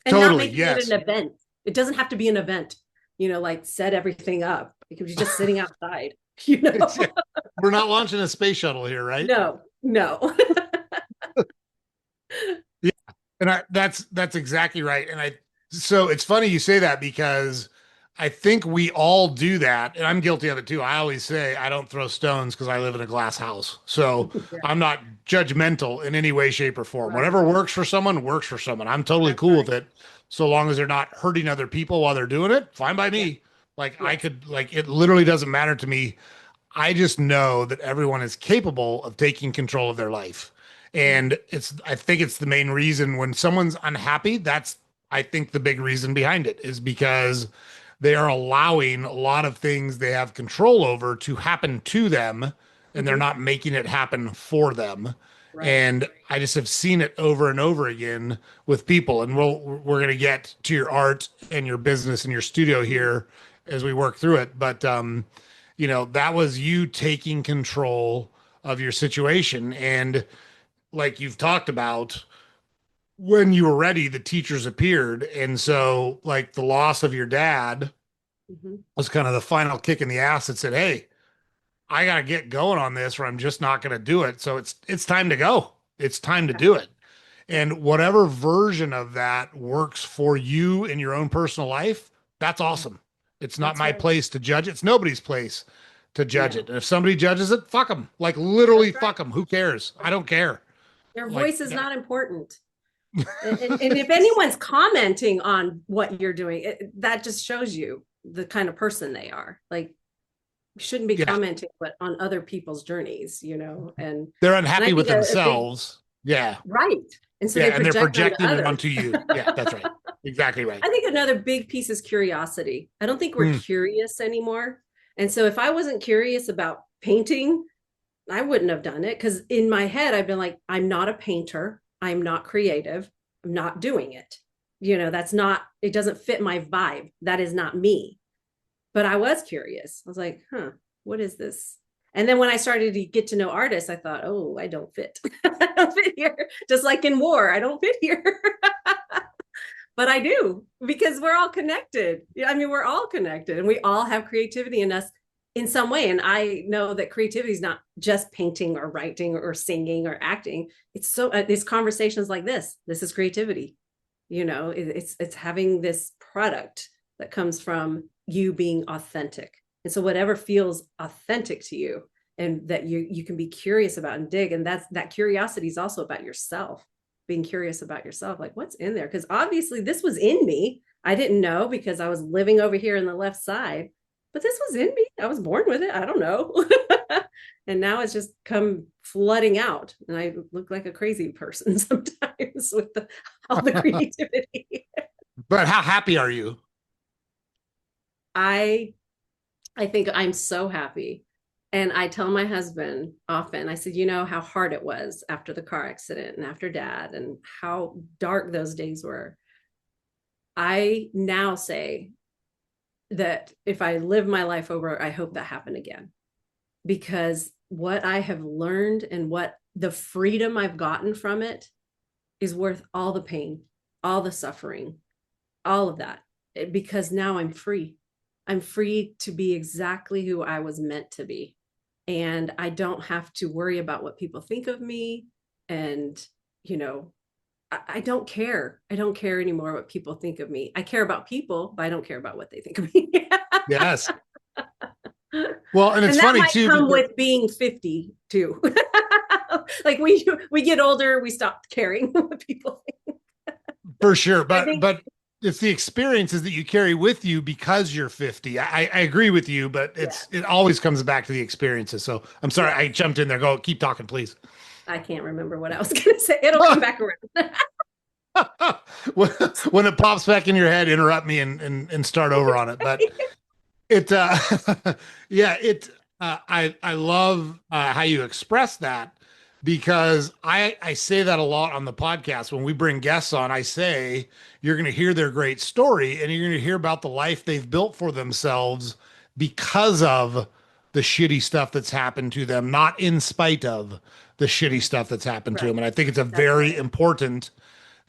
And not totally making it yes. an event. It doesn't have to be an event, like set everything up. It could be just sitting outside, you know? We're not launching a space shuttle here, right? No, no. Yeah, and that's exactly right. And so it's funny you say that, because I think we all do that, and I'm guilty of it too. I always say I don't throw stones because I live in a glass house, so Yeah, I'm not judgmental in any way, shape, or form. right. Whatever works for someone works for someone. I'm totally That's cool right. with it, so long as they're not hurting other people while they're doing it. Fine by Yeah. me. Like I Yes. could, like it literally doesn't matter to me. I just know that everyone is capable of taking control of their life. Yeah. And I think it's the main reason when someone's unhappy, I think the big reason behind it is because they are allowing a lot of things they have control over to happen to them, and they're Hmm. not making it happen for them. Right. And I just have seen it over and over again with people. And we're going to get to your art and your business and your studio Mhm. here as we work through it. But, that was you taking control of your situation. And like you've talked about, when you were ready, the teachers appeared. And so, like, the loss of your dad Mhm. was kind of the final kick in the ass that said, hey, I got to get going on this, or I'm just not going to do it. So it's time to go. It's time to Yeah. do it. And whatever version of that works for you in your own personal life, that's Yeah. awesome. It's not That's my right. place to judge it. It's nobody's place to judge it. No, And if somebody judges it, fuck them. Like that's literally right. fuck them. Who cares? I don't care. Their Like, voice is not important. And if anyone's commenting on what you're doing, that just shows you the kind of person they are. Like, you shouldn't be yeah, commenting but on other people's journeys, they're and I unhappy with think a big themselves. Yeah. right. And so Yeah. they And they're project onto projecting it others. onto you. Yeah, that's right. Exactly right. I think another big piece is curiosity. I don't think we're Mm, curious anymore. And so if I wasn't curious about painting, I wouldn't have done it, because in my head, I've been like, I'm not a painter. I'm not creative. I'm not doing it. That's not, it doesn't fit my vibe. That is not me. But I was curious. I was like, huh, what is this? And then when I started to get to know artists, I thought, oh, I don't fit. I don't fit here. Just like in war, I don't fit here. But I do, because we're all connected. Yeah, I mean, we're all connected and we all have creativity in us in some way. And I know that creativity is not just painting or writing or singing or acting. It's conversations like this. This is creativity. It's having this product that comes from you being authentic. And so whatever feels authentic to you and that you can be curious about and dig, and that curiosity is also about yourself, being curious about yourself, like what's in there, because obviously this was in me. I didn't know because I was living over here in the left side, but this was in me. I was born with it. I don't know. And now it's just come flooding out, and I look like a crazy person sometimes with all the creativity. But how happy are you? I I think I'm so happy. And I tell my husband often, I said, you know how hard it was after the car accident and after dad and how dark those days were. I now say that if I live my life over, I hope that happened again, because what I have learned and what the freedom I've gotten from it is worth all the pain, all the suffering, all of that, because now I'm free. I'm free to be exactly who I was meant to be. And I don't have to worry about what people think of me. And, you know, I don't care. I don't care anymore what people think of me. I care about people, but I don't care about what they think of me. Yes. Well, and And it's that funny might too, come because with being 50 too. Like we get older, we stop caring what people think. for sure, I but think, it's the experiences that you carry with you because you're 50. I agree with you, but yeah, it always comes back to the experiences. So I'm sorry I yes. jumped in there. Go keep talking, please. I can't remember what I was going to say. It'll come back around. when, when it pops back in your head, interrupt me and start over on it. But it yeah, I love how you express that, because I say that a lot on the podcast. When we bring guests on, I say you're going to hear their great story and you're going to hear about the life they've built for themselves because of the shitty stuff that's happened to them, not in spite of the shitty stuff that's happened to them. Right. And I think it's a That's very right. important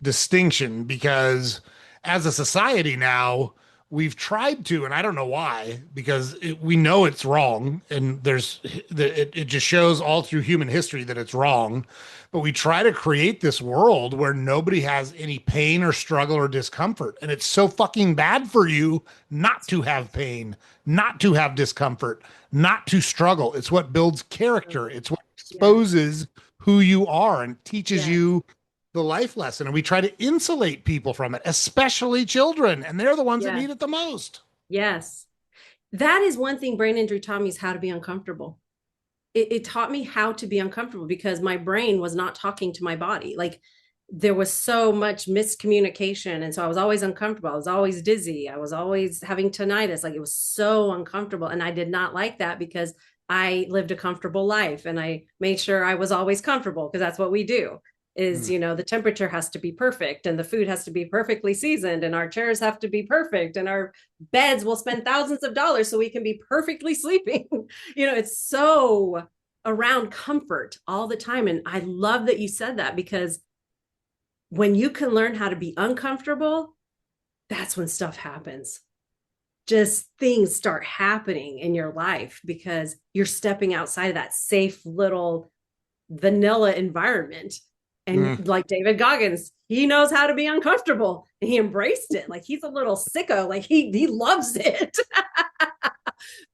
distinction, because as a society now, we've tried to, and I don't know why, because we know it's wrong, and it just shows all through human history that it's wrong. But we try to create this world where nobody has any pain or struggle or discomfort, and it's so fucking bad for you not to have pain, not to have discomfort, not to struggle. It's what builds character. It's what Yes. exposes who you are and teaches Yes. you the life lesson. And we try to insulate people from it, especially children, and they're the ones that Yes. need it the most. Yes. That is one thing brain injury taught me, is how to be uncomfortable. It taught me how to be uncomfortable because my brain was not talking to my body. Like there was so much miscommunication. And so I was always uncomfortable. I was always dizzy. I was always having tinnitus. Like it was so uncomfortable. And I did not like that because I lived a comfortable life and I made sure I was always comfortable, because that's what we do is, Mm. you know, the temperature has to be perfect and the food has to be perfectly seasoned and our chairs have to be perfect and our beds will spend thousands of dollars so we can be perfectly sleeping. You know, it's so around comfort all the time. And I love that you said that, because when you can learn how to be uncomfortable, that's when stuff happens. Just things start happening in your life because you're stepping outside of that safe little vanilla environment. Mm. And like David Goggins, he knows how to be uncomfortable and he embraced it. Like he's a little sicko, like he loves it.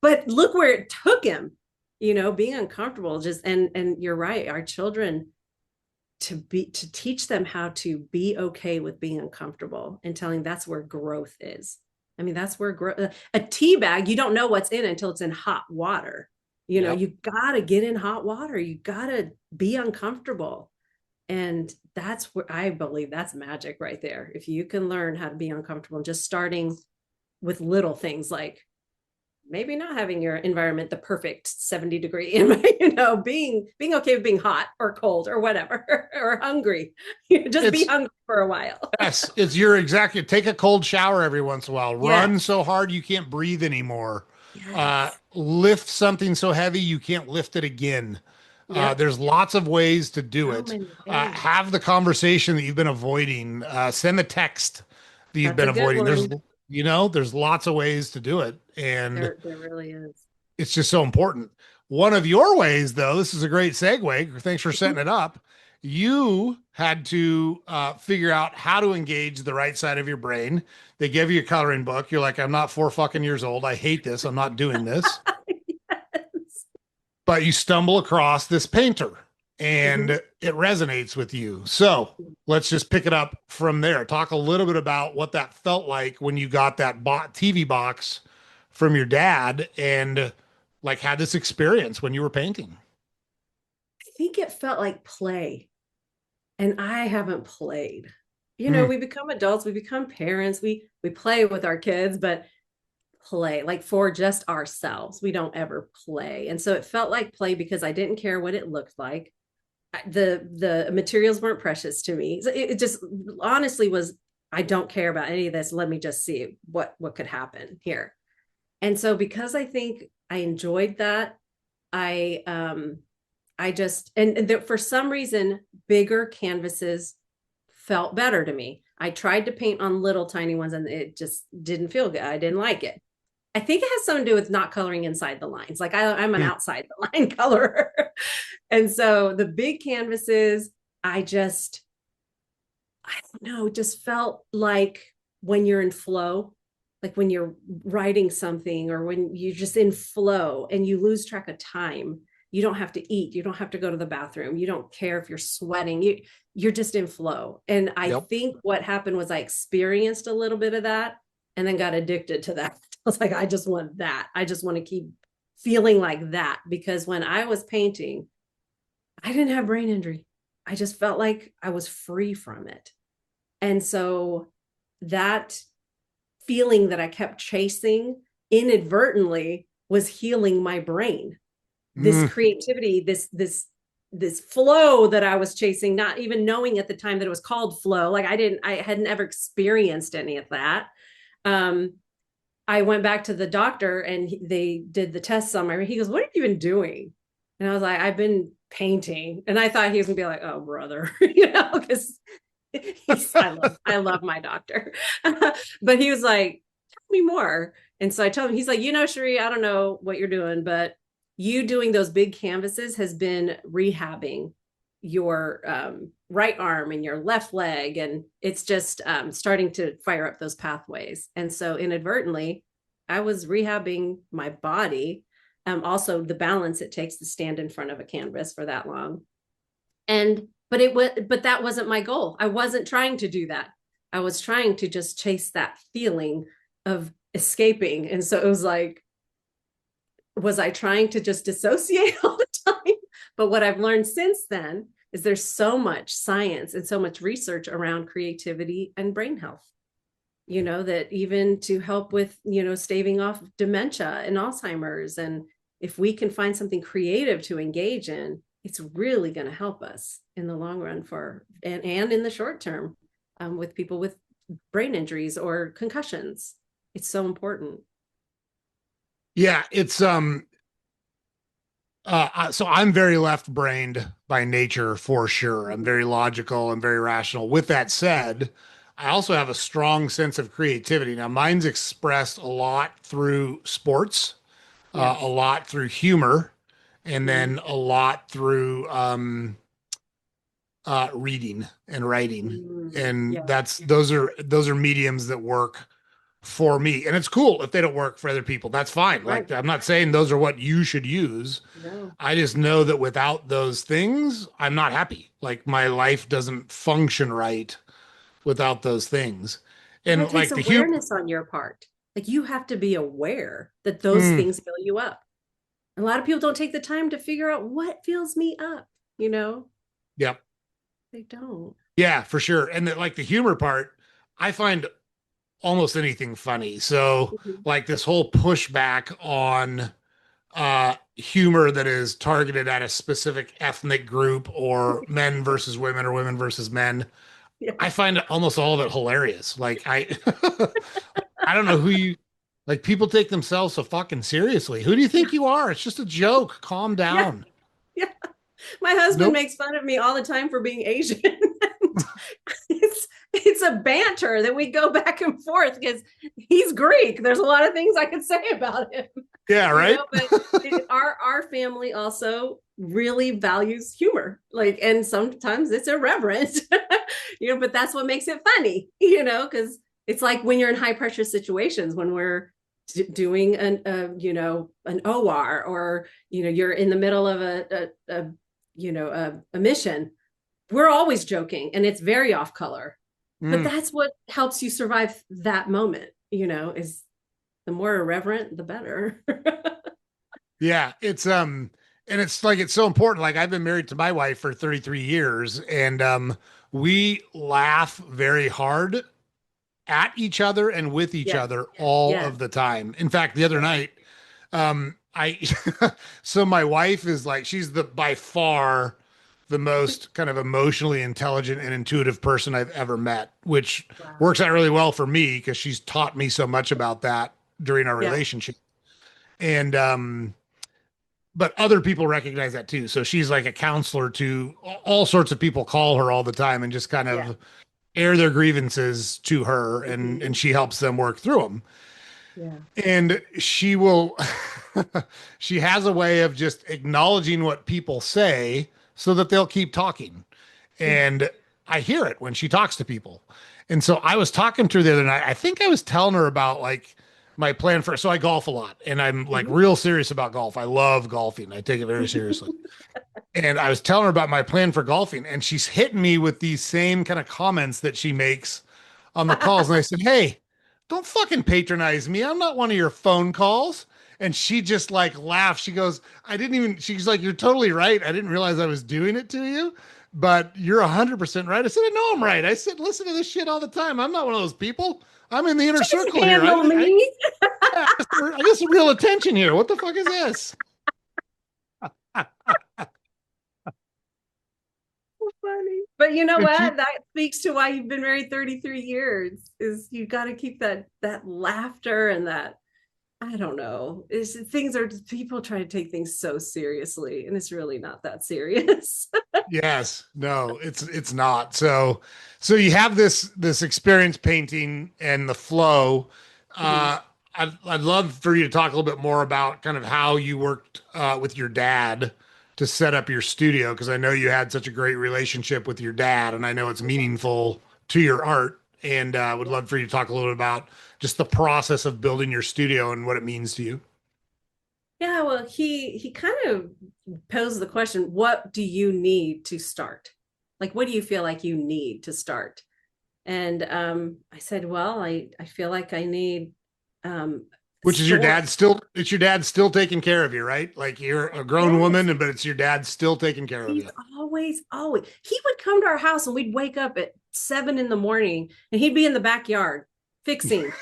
But look where it took him, you know, being uncomfortable. Just and you're right, our children, to teach them how to be okay with being uncomfortable and telling that's where growth is. I mean, that's where a tea bag, you don't know what's in it until it's in hot water. You know, Yep. you gotta get in hot water, you gotta be uncomfortable. And that's where I believe that's magic right there. If you can learn how to be uncomfortable, just starting with little things like maybe not having your environment the perfect 70-degree, you know, being okay with being hot or cold or whatever, or hungry. Just be It's hungry for a while. yes, it's your exact. Take a cold shower every once in a while. Run Yes. so hard you can't breathe anymore. Yes. Lift something so heavy you can't lift it again. Yep. There's lots of ways to do So it. many ways. Have the conversation that you've been avoiding. Send the text that you've That's been a good avoiding. one. There's lots of ways to do it. And There really is. it's just so important. One of your ways, though, this is a great segue. Thanks for setting it up. You had to figure out how to engage the right side of your brain. They give you a coloring book. You're like, I'm not 4 fucking years old. I hate this. I'm not doing this. Yes. But you stumble across this painter and Mhm. it resonates with you. So let's just pick it up from there. Talk a little bit about what that felt like when you got that TV box from your dad and like had this experience when you were painting. I think it felt like play, and I haven't played. Hmm. We become adults, we become parents, we play with our kids, but play like for just ourselves. We don't ever play. And so it felt like play because I didn't care what it looked like. The materials weren't precious to me. So it just honestly was, I don't care about any of this. Let me just see what could happen here. And so because I think I enjoyed that, I just and for some reason bigger canvases felt better to me. I tried to paint on little tiny ones and it just didn't feel good. I didn't like it. I think it has something to do with not coloring inside the lines. Like I'm an Hmm. outside the line colorer. And so the big canvases, I just, I don't know, just felt like when you're in flow, like when you're writing something or when you're just in flow and you lose track of time. You don't have to eat, you don't have to go to the bathroom, you don't care if you're sweating, you're just in flow. And I Yep. think what happened was I experienced a little bit of that and then got addicted to that. I was like, I just want that. I just want to keep feeling like that because when I was painting, I didn't have brain injury. I just felt like I was free from it. And so that feeling that I kept chasing inadvertently was healing my brain. This Hmm. creativity, this flow that I was chasing, not even knowing at the time that it was called flow. Like I hadn't ever experienced any of that. Um, I went back to the doctor and they did the tests on my. He goes, "What have you been doing?" And I was like, "I've been painting." And I thought he was gonna be like, "Oh, brother," because I love my doctor, but he was like, "Tell me more." And so I told him, he's like, Cheri, I don't know what you're doing, but you doing those big canvases has been rehabbing your right arm and your left leg, and it's just starting to fire up those pathways. And so inadvertently, I was rehabbing my body, also the balance it takes to stand in front of a canvas for that long. And but that wasn't my goal. I wasn't trying to do that. I was trying to just chase that feeling of escaping. And so it was like, was I trying to just dissociate all the time? But what I've learned since then is there's so much science and so much research around creativity and brain health. That even to help with, staving off dementia and Alzheimer's. And if we can find something creative to engage in, it's really going to help us in the long run and in the short term with people with brain injuries or concussions. It's so important. Yeah, it's so I'm very left-brained by nature for sure. I'm very logical and very rational. With that said, I also have a strong sense of creativity. Now, mine's expressed a lot through sports, a Yes. lot through humor, and Mm, then a lot through reading and writing. And yeah. those are mediums that work for me. And it's cool if they don't work for other people. That's fine. Right. Like I'm not saying those are what you should use. No. I just know that without those things, I'm not happy. Like my life doesn't function right without those things. Well, it And takes like the humor, awareness on your part. Like you have to be aware that those mm, things fill you up. A lot of people don't take the time to figure out what fills me up, you know? yeah, They don't. yeah, for sure. And that like the humor part, I find almost anything funny. So Mhm. like this whole pushback on humor that is targeted at a specific ethnic group or men versus women or women versus men. Yeah. I find almost all of it hilarious. Like I I don't know who you Like people take themselves so fucking seriously. Who do you Yeah. think you are? It's just a joke. Calm Yeah. down. Yeah. My husband Nope. makes fun of me all the time for being Asian. It's a banter that we go back and forth because he's Greek. There's a lot of things I could say about him, Yeah, right? but our family also really values humor. Like, and sometimes it's irreverent, but that's what makes it funny, because it's like when you're in high pressure situations when we're doing an OR, or you're in the middle of a mission. We're always joking and it's very off color, but Mm. that's what helps you survive that moment, is the more irreverent the better. Yeah, and it's like it's so important. Like I've been married to my wife for 33 years and we laugh very hard at each other and with each Yes. other all Yes. of the time. In fact, the other Yes. night, I so my wife is like she's the by far the most kind of emotionally intelligent and intuitive person I've ever met, which Wow. works out really well for me because she's taught me so much about that during our Yeah. relationship. And but other people recognize that too. So she's like a counselor to all sorts of people call her all the time and just kind Yeah. of air their grievances to her Mhm. and she helps them work through them. Yeah. And she will she has a way of just acknowledging what people say so that they'll keep talking. Yeah. And I hear it when she talks to people. And so I was talking to her the other night. I think I was telling her about like my plan for so I golf a lot and I'm like Mhm. real serious about golf. I love golfing. I take it very seriously. And I was telling her about my plan for golfing and she's hitting me with these same kind of comments that she makes on the calls. And I said, "Hey, don't fucking patronize me. I'm not one of your phone calls." And she just like laughed. She goes, "I didn't even," she's like, "You're totally right. I didn't realize I was doing it to you, but you're 100% right." I said, "I know I'm right." I said, "Listen to this shit all the time. I'm not one of those people. I'm in the inner Just circle here. handle me. I get some real attention here. What the fuck is this?" Funny. But you know And she, what? That speaks to why you've been married 33 years, is you got to keep that laughter and that, I don't know. Things are people try to take things so seriously, and it's really not that serious. yes, no, it's not. So you have this experience painting and the flow. Mhm. Uh I'd love for you to talk a little bit more about kind of how you worked with your dad to set up your studio because I know you had such a great relationship with your dad and I know it's meaningful to your art and would love for you to talk a little bit about just the process of building your studio and what it means to you. Yeah, well, he kind of posed the question, what do you need to start? Like, what do you feel like you need to start? And I said, well, I feel like I need Which is your storage. dad still, it's your dad still taking care of you, right? Like you're a grown Yes. woman, but it's your dad still taking care of He's you. always, he would come to our house and we'd wake up at 7 in the morning and he'd be in the backyard fixing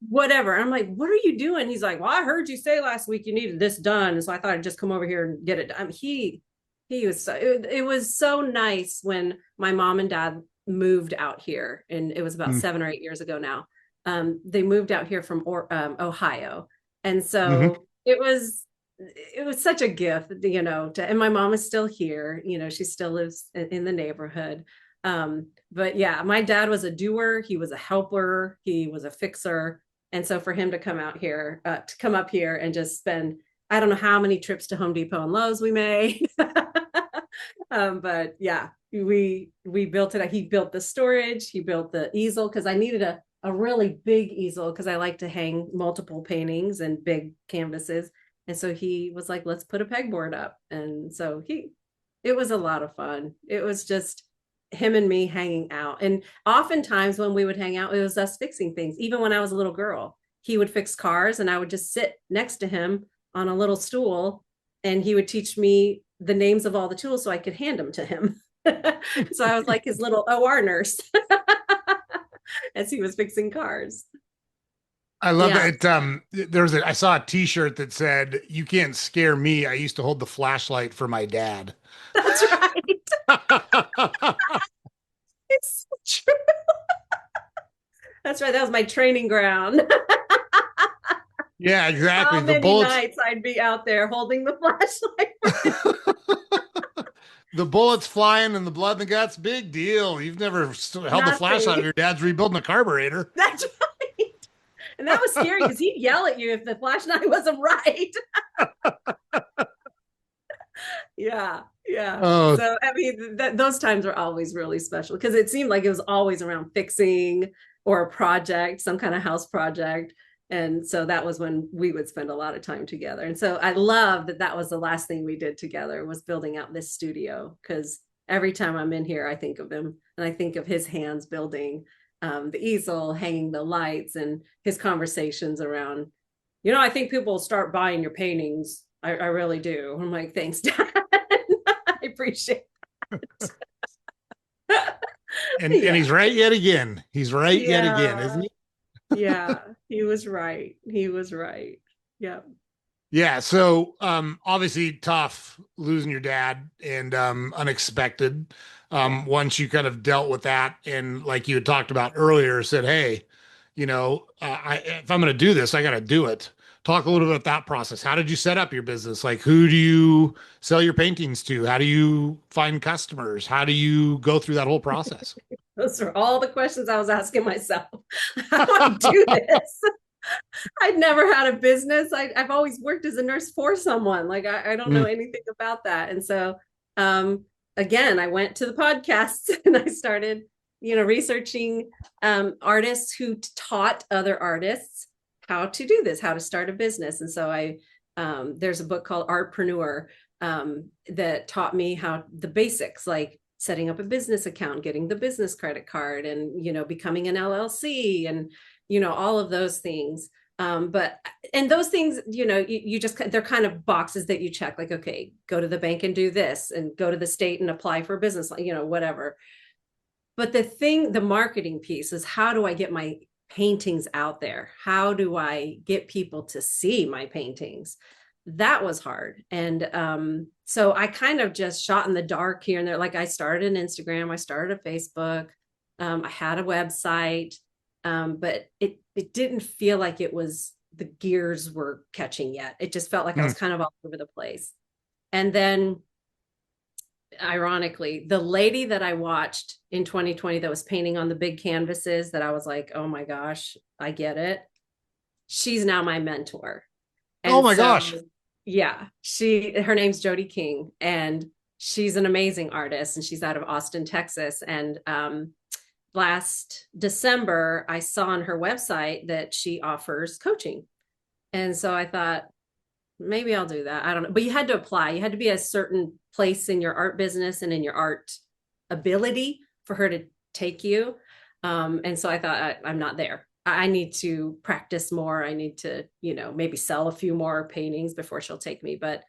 whatever. And I'm like, what are you doing? He's like, well, I heard you say last week you needed this done. And so I thought I'd just come over here and get it done. I mean, he was it was so nice when my mom and dad moved out here, and it was about Mm-hmm. 7 or 8 years ago now. They moved out here from Ohio. And Mm-hmm. so it was such a gift, and my mom is still here, she still lives in the neighborhood. But yeah, my dad was a doer, he was a helper, he was a fixer. And so for him to come up here and just spend, I don't know how many trips to Home Depot and Lowe's we made. But yeah, we built it. He built the storage, he built the easel because I needed a really big easel because I like to hang multiple paintings and big canvases. And so he was like, let's put a pegboard up. And so it was a lot of fun. It was just him and me hanging out. And oftentimes when we would hang out, it was us fixing things. Even when I was a little girl, he would fix cars and I would just sit next to him on a little stool and he would teach me the names of all the tools so I could hand them to him. So I was like his little OR nurse as he was fixing cars. I love Yeah, that. I saw a T-shirt that said, "You can't scare me. I used to hold the flashlight for my dad." that's right. It's so true. That's right. That was my training ground. Yeah, exactly. How The many bullets, nights I'd be out there holding the flashlight for him. the bullets flying and the blood in the guts, big deal. You've never held the flashlight of Nothing. your dad's rebuilding a carburetor. That's right. And that was scary because he'd yell at you if the flashlight wasn't right. Yeah. Yeah. Oh, So, I mean, those times are always really special because it seemed like it was always around fixing or a project, some kind of house project. And so that was when we would spend a lot of time together. And so I love that that was the last thing we did together was building out this studio because every time I'm in here, I think of him and I think of his hands building the easel, hanging the lights, and his conversations around, I think people will start buying your paintings. I really do. I'm like, thanks, Dad. I appreciate and yeah. he's right yet again. He's right yet again, isn't Yeah. he? Yeah. He was right. He was right. Yeah. Yeah, so obviously tough losing your dad and unexpected. Yeah. Once you kind of dealt with that and like you had talked about earlier, said, "Hey, if I'm going to do this, I got to do it." Talk a little bit about that process. How did you set up your business? Like, who do you sell your paintings to? How do you find customers? How do you go through that whole process? Those are all the questions I was asking myself. How do I do this? I'd never had a business. I've always worked as a nurse for someone. Like I don't know Mm, anything about that. And so again, I went to the podcasts and I started, researching artists who taught other artists how to do this, how to start a business. And so there's a book called Artpreneur that taught me how the basics, like setting up a business account, getting the business credit card, and becoming an LLC, and all of those things. But and those things, you just they're kind of boxes that you check, like, okay, go to the bank and do this, and go to the state and apply for a business, whatever. But the marketing piece is, how do I get my paintings out there? How do I get people to see my paintings? That was hard. And so I kind of just shot in the dark here and there. Like I started an Instagram, I started a Facebook, I had a website, but it didn't feel like it was the gears were catching yet. It just felt like I mm. was kind of all over the place. And then ironically, the lady that I watched in 2020 that was painting on the big canvases that I was like, oh my gosh, I get it. She's now my mentor. Oh And my so, gosh. yeah, her name's Jody King, and she's an amazing artist, and she's out of Austin, Texas. And last December, I saw on her website that she offers coaching. And so I thought, maybe I'll do that. I don't know. But you had to apply. You had to be a certain place in your art business and in your art ability for her to take you. And so I thought, I'm not there. I need to practice more. I need to, maybe sell a few more paintings before she'll take me. But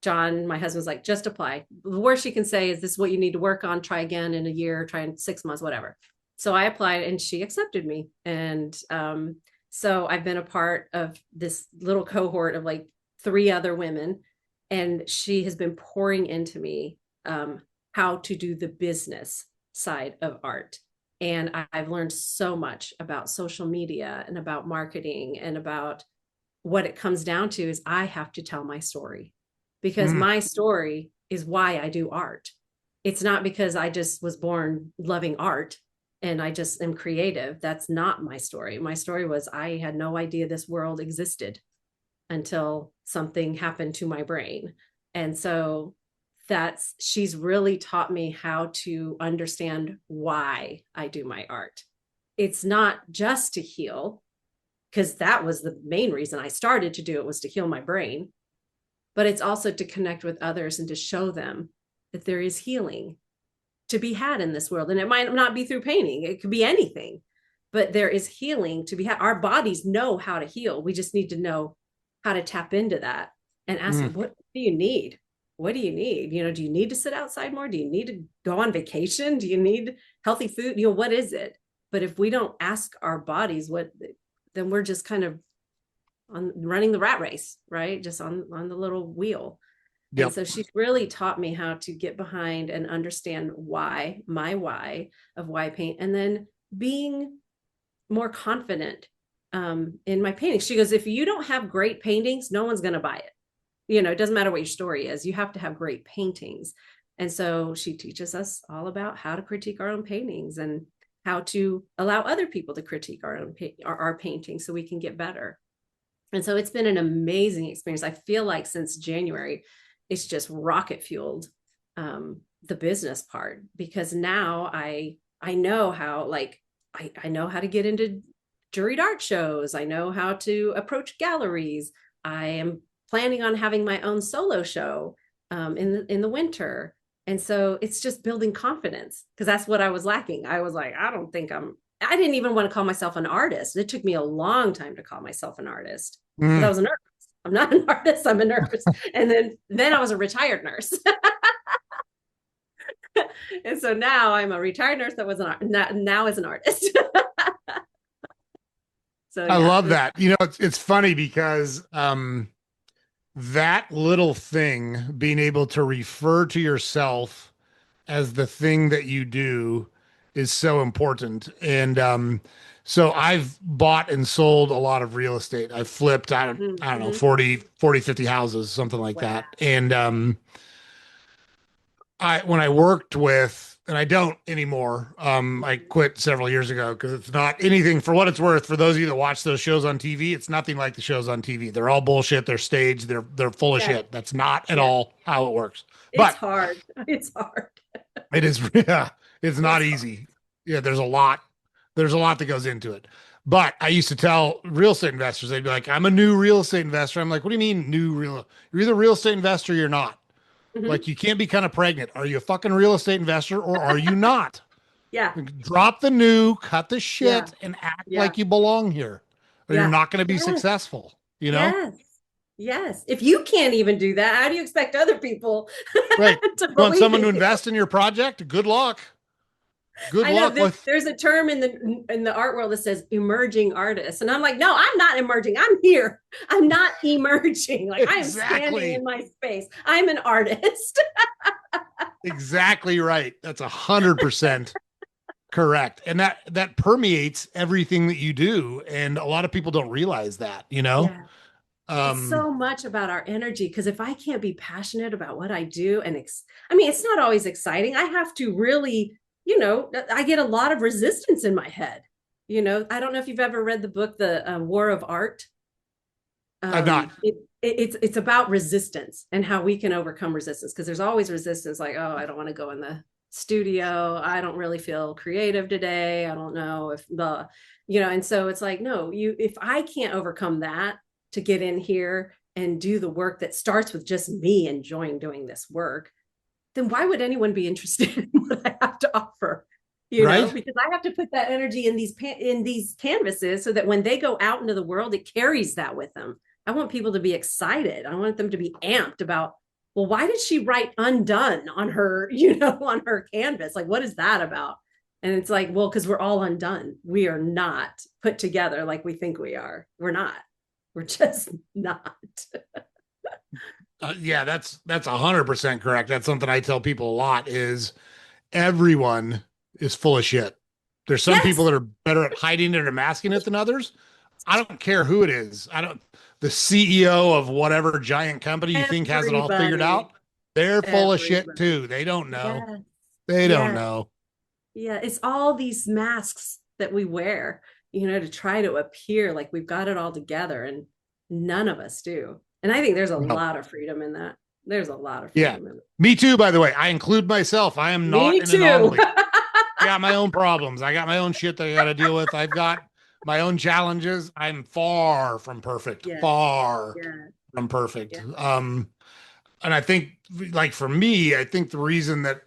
John, my husband's like, just apply. The worst she can say is, this is what you need to work on. Try again in a year, try in 6 months, whatever. So I applied and she accepted me. And so I've been a part of this little cohort of like 3 other women. And she has been pouring into me how to do the business side of art. And I've learned so much about social media and about marketing, and about what it comes down to is I have to tell my story, because Mm, my story is why I do art. It's not because I just was born loving art and I just am creative. That's not my story. My story was, I had no idea this world existed until something happened to my brain. And so she's really taught me how to understand why I do my art. It's not just to heal, because that was the main reason I started to do it, was to heal my brain, but it's also to connect with others and to show them that there is healing to be had in this world. And it might not be through painting, it could be anything, but there is healing to be had. Our bodies know how to heal. We just need to know how to tap into that and ask, mm. what do you need? What do you need? Do you need to sit outside more? Do you need to go on vacation? Do you need healthy food? What is it? But if we don't ask our bodies then we're just kind of running the rat race, right? Just on the little wheel. And Yep. so she's really taught me how to get behind and understand my why of why paint, and then being more confident in my paintings. She goes, if you don't have great paintings, no one's going to buy it. It doesn't matter what your story is. You have to have great paintings. And so she teaches us all about how to critique our own paintings and how to allow other people to critique our paintings so we can get better. And so it's been an amazing experience. I feel like since January, it's just rocket fueled the business part, because now I know how, like, I know how to get into juried art shows. I know how to approach galleries. I am planning on having my own solo show in the winter. And so it's just building confidence, because that's what I was lacking. I was like, I didn't even want to call myself an artist. It took me a long time to call myself an artist because I Mm. was a nurse. I'm not an artist, I'm a nurse. And then I was a retired nurse. And so now I'm a retired nurse that was now is an artist. So I yeah. love that. It's funny because that little thing, being able to refer to yourself as the thing that you do, is so important. And so I've bought and sold a lot of real estate. I've flipped, I don't know, Mm-hmm. 50 houses, something like Wow. that. And when I worked with, and I don't anymore, I quit several years ago because it's not anything, for what it's worth. For those of you that watch those shows on TV, it's nothing like the shows on TV. They're all bullshit. They're staged. They're full of Yeah. shit. That's not at Yeah. all how it works. It's But hard. It's hard. it is, yeah, it's not It's hard. easy. Yeah, there's a lot that goes into it. But I used to tell real estate investors, they'd be like, I'm a new real estate investor. I'm like, what do you mean new real? You're either a real estate investor or you're not. Mm-hmm. Like, you can't be kind of pregnant. Are you a fucking real estate investor or are you not? Yeah. Drop the new, cut the Yeah. shit, and act Yeah. like you belong here, or you're Yeah. not going to be Yes. successful, you know? Yes. Yes. If you can't even do that, how do you expect other people Right. to You want believe someone in to you? invest in your project? Good luck. Good I know luck with. there's a term in the art world that says emerging artists, and I'm like, no, I'm not emerging. I'm here. I'm not emerging. Like, I am standing in Exactly. my space. I'm an artist. Exactly right. That's 100% correct. And that permeates everything that you do. And a lot of people don't realize that, you know? Yeah. It's Um, so much about our energy, because if I can't be passionate about what I do, and I mean, it's not always exciting. I have to really, I get a lot of resistance in my head. I don't know if you've ever read the book, The War of Art. I've not. It's about resistance and how we can overcome resistance, because there's always resistance, like, oh, I don't want to go in the studio, I don't really feel creative today, I don't know if and so it's like, no, if I can't overcome that to get in here and do the work that starts with just me enjoying doing this work, then why would anyone be interested in what I have to offer? Right. Because I have to put that energy in these canvases so that when they go out into the world, it carries that with them. I want people to be excited. I want them to be amped about, well, why did she write undone on her, on her canvas? Like, what is that about? And it's like, well, because we're all undone. We are not put together like we think we are. We're not. We're just not. Yeah, that's 100% correct. That's something I tell people a lot is everyone is full of shit. There's some people Yes. that are better at hiding it or masking it than others. I don't care who it is. I don't, the CEO of whatever giant company you think has it all figured Everybody. out, they're full of shit Everybody. too. They don't know. Yes. They don't Yes. know. Yeah. It's all these masks that we wear, to try to appear like we've got it all together, and none of us do. And I think there's a Well, lot of freedom in that. There's a lot of yeah. freedom in it. Me too, by the way. I include myself. I am not Me an too. anomaly. I got my own problems. I got my own shit that I got to deal with. I've got my own challenges. I'm far from perfect. Yeah. Far Yeah. from perfect. Yeah. And I think, like, for me, I think the reason that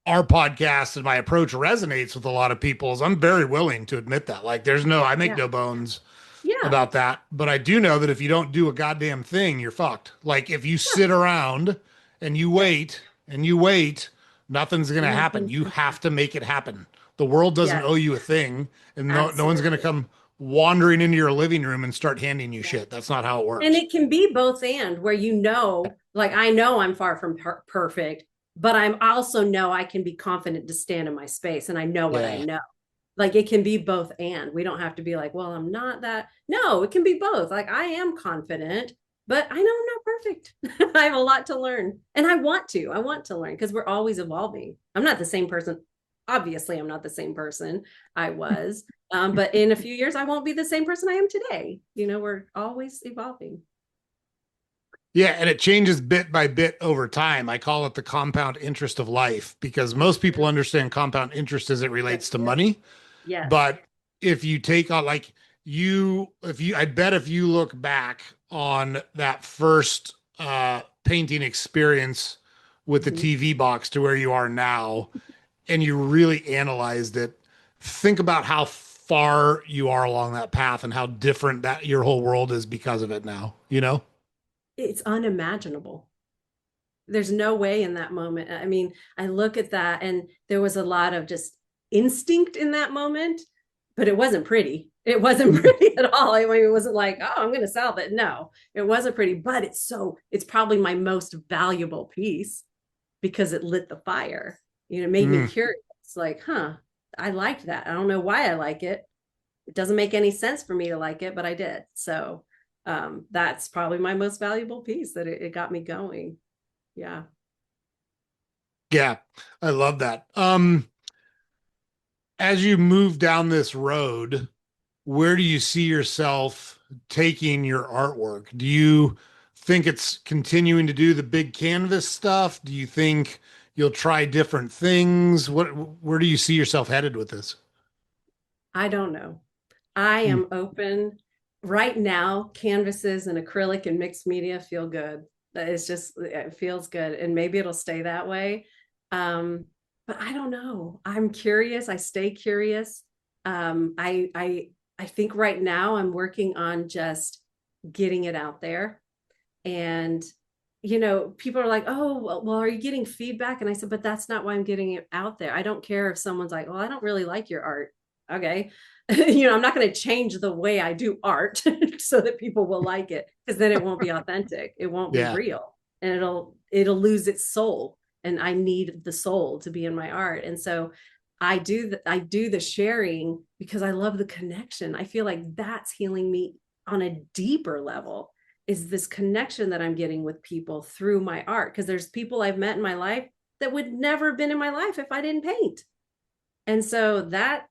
our podcast and my approach resonates with a lot of people is I'm very willing to admit that. Like, I make Yeah. no bones Yeah. about that. But I do know that if you don't do a goddamn thing, you're fucked. Like, if you sit around and you Yeah. wait and you wait, nothing's going to happen. Nothing's You gonna have happen. to make it happen. The world doesn't Yes. owe you a thing, and no one's going to Absolutely. come wandering into your living room and start handing you Yeah. shit. That's not how it And works. it can be both and, where like, I know I'm far from perfect, but I'm also know I can be confident to stand in my space, and I know what I Yeah. know. Like it can be both, and we don't have to be like, well, I'm not that. No, it can be both. Like I am confident, but I know I'm not perfect. I have a lot to learn, and I want to learn because we're always evolving. I'm not the same person. Obviously, I'm not the same person I was, but in a few years I won't be the same person I am today. We're always evolving. Yeah, and it changes bit by bit over time. I call it the compound interest of life because most people understand compound interest as it relates to Yep. money. Yes. But if you take on like I bet if you look back on that first painting experience with the Mhm. TV box to where you are now, and you really analyzed it, think about how far you are along that path and how different that your whole world is because of it now, you know? It's unimaginable. There's no way in that moment. I mean, I look at that and there was a lot of just instinct in that moment, but it wasn't pretty. It wasn't pretty at all. I mean, it wasn't like, oh, I'm going to sell it. No, it wasn't pretty, but it's probably my most valuable piece because it lit the fire. It made me Mm. curious. Like, I liked that. I don't know why I like it. It doesn't make any sense for me to like it, but I did. So that's probably my most valuable piece that it got me going. Yeah. Yeah, I love that. As you move down this road, where do you see yourself taking your artwork? Do you think it's continuing to do the big canvas stuff? Do you think you'll try different things? Where do you see yourself headed with this? I don't know. I Hmm. am open right now. Canvases and acrylic and mixed media feel good. It's just, it feels good. And maybe it'll stay that way. Um, but I don't know. I'm curious. I stay curious. I think right now I'm working on just getting it out there. And people are like, oh, well, are you getting feedback? And I said, but that's not why I'm getting it out there. I don't care if someone's like, well, I don't really like your art. Okay. I'm not going to change the way I do art so that people will like it, because then it won't be authentic. It won't be Yeah. real, and it'll lose its soul. And I need the soul to be in my art. And so I do the sharing because I love the connection. I feel like that's healing me on a deeper level, is this connection that I'm getting with people through my art. Because there's people I've met in my life that would never have been in my life if I didn't paint. And so that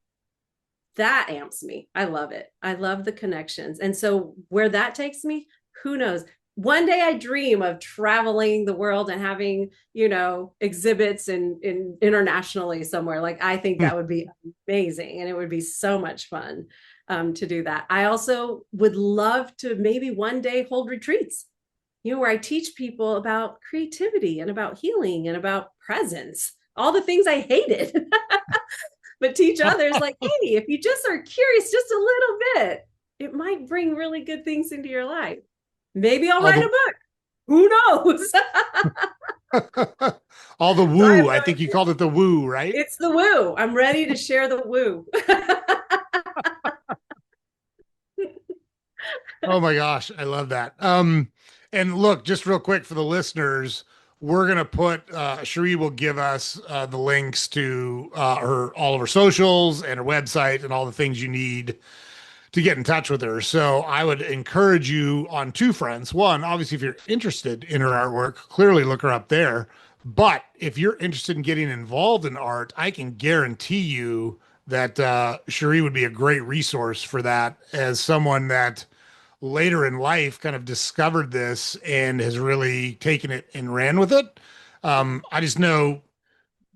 amps me. I love it. I love the connections. And so where that takes me, who knows? One day I dream of traveling the world and having, exhibits in internationally somewhere. Like I think Hmm. that would be amazing, and it would be so much fun to do that. I also would love to maybe one day hold retreats, where I teach people about creativity and about healing and about presence, all the things I hated. But teach others like, hey, if you just are curious just a little bit, it might bring really good things into your life. Maybe I'll All write a the book. Who knows? all the So I have woo. I no think you idea. called it the woo, right? It's the woo. I'm ready to share the woo. Oh my gosh, I love that. And look, just real quick for the listeners, we're gonna put Cheri will give us the links to her all of her socials and her website and all the things you need to get in touch with her. So I would encourage you on two fronts. One, obviously, if you're interested in her artwork, clearly look her up there. But if you're interested in getting involved in art, I can guarantee you that Cheri would be a great resource for that as someone that later in life kind of discovered this and has really taken it and ran with it. I just know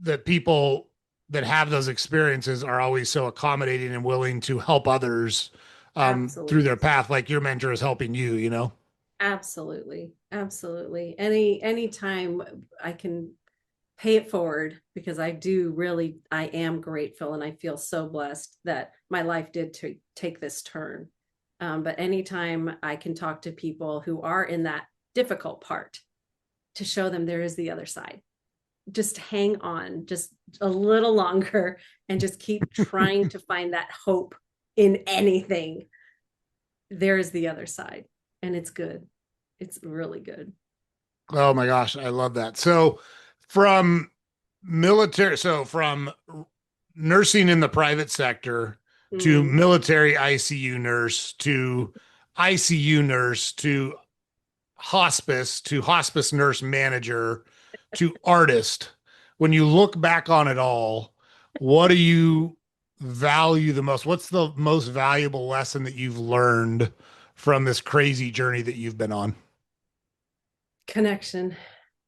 that people that have those experiences are always so accommodating and willing to help others through Absolutely. their path, like your mentor is helping you, you know? Absolutely. Absolutely. Any time I can pay it forward, because I am grateful and I feel so blessed that my life did take this turn. But anytime I can talk to people who are in that difficult part, to show them there is the other side, just hang on just a little longer and just keep trying to find that hope in anything. There is the other side, and it's good. It's really good. Oh my gosh, I love that. So from from nursing in the private sector to Mm. military ICU nurse to ICU nurse to hospice nurse manager to artist. When you look back on it all, what do you value the most? What's the most valuable lesson that you've learned from this crazy journey that you've been on? Connection.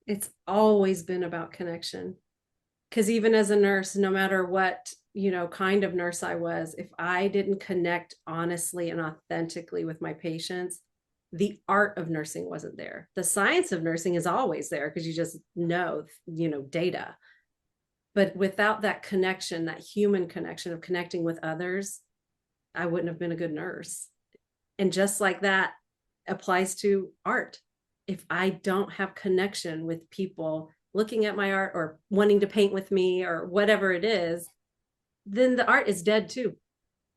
It's always been about connection. Because even as a nurse, no matter what, kind of nurse I was, if I didn't connect honestly and authentically with my patients, the art of nursing wasn't there. The science of nursing is always there because you just know, data. But without that connection, that human connection of connecting with others, I wouldn't have been a good nurse. And just like that applies to art. If I don't have connection with people looking at my art or wanting to paint with me or whatever it is, then the art is dead too.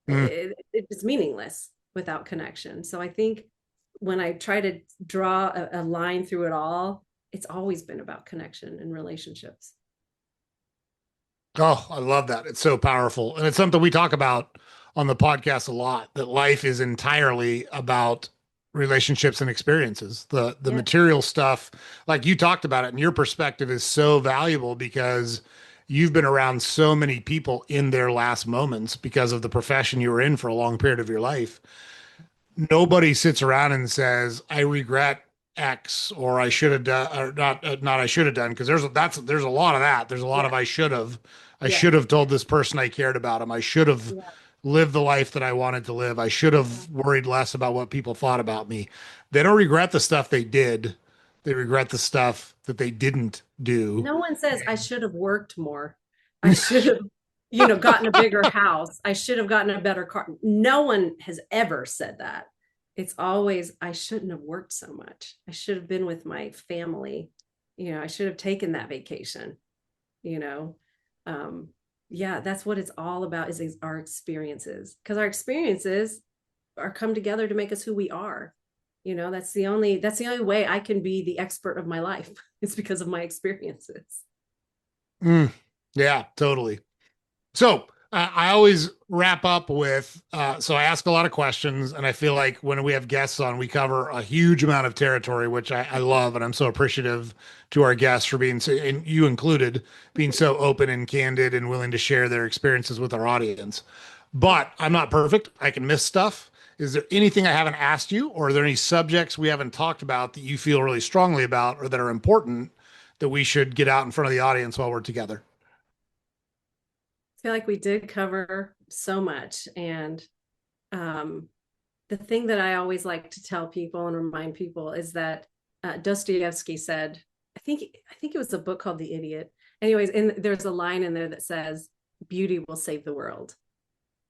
Mm. It's meaningless without connection. So I think when I try to draw a line through it all, it's always been about connection and relationships. Oh, I love that. It's so powerful. And it's something we talk about on the podcast a lot, that life is entirely about relationships and experiences. The Yeah. material stuff, like you talked about it, and your perspective is so valuable because you've been around so many people in their last moments because of the profession you were in for a long period of your life. Nobody sits around and says, I regret X, or I should have done, or not I should have done, because there's a lot of that. There's a lot Yeah. of I should Yes. have told this person I cared about him. I should have Yeah. lived the life that I wanted to live. I should have worried less about what people thought about me. They don't regret the stuff they did. They regret the stuff that they didn't do. No one says I should have worked more. I should have, gotten a bigger house. I should have gotten a better car. No one has ever said that. It's always, I shouldn't have worked so much. I should have been with my family. I should have taken that vacation, you know. Um, yeah, that's what it's all about is our experiences. Because our experiences are come together to make us who we are. That's the only way I can be the expert of my life. It's because of my experiences. Mm, yeah, totally. So I always wrap up with so I ask a lot of questions, and I feel like when we have guests on, we cover a huge amount of territory, which I love, and I'm so appreciative to our guests for being so, and you included, being so open and candid and willing to share their experiences with our audience. But I'm not perfect. I can miss stuff. Is there anything I haven't asked you, or are there any subjects we haven't talked about that you feel really strongly about or that are important that we should get out in front of the audience while we're together? I feel like we did cover so much. And um, the thing that I always like to tell people and remind people is that Dostoevsky said, I think it was a book called The Idiot. Anyways, and there's a line in there that says, "Beauty will save the world."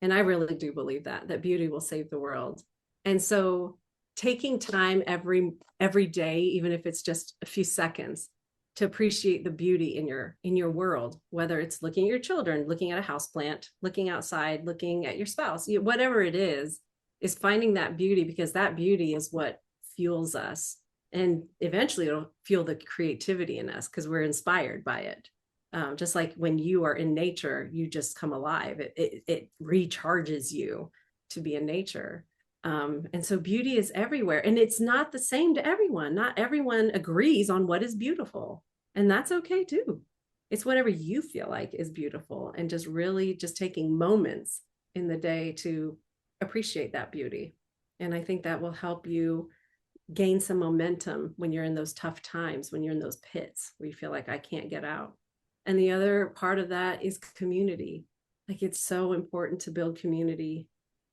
And I really do believe that beauty will save the world. And so taking time every day, even if it's just a few seconds, to appreciate the beauty in your world, whether it's looking at your children, looking at a house plant, looking outside, looking at your spouse, whatever it is finding that beauty, because that beauty is what fuels us. And eventually it'll fuel the creativity in us because we're inspired by it. Just like when you are in nature, you just come alive. It recharges you to be in nature. And so beauty is everywhere, and it's not the same to everyone. Not everyone agrees on what is beautiful, and that's okay too. It's whatever you feel like is beautiful, and just really just taking moments in the day to appreciate that beauty. And I think that will help you gain some momentum when you're in those tough times, when you're in those pits where you feel like I can't get out. And the other part of that is community. Like it's so important to build community,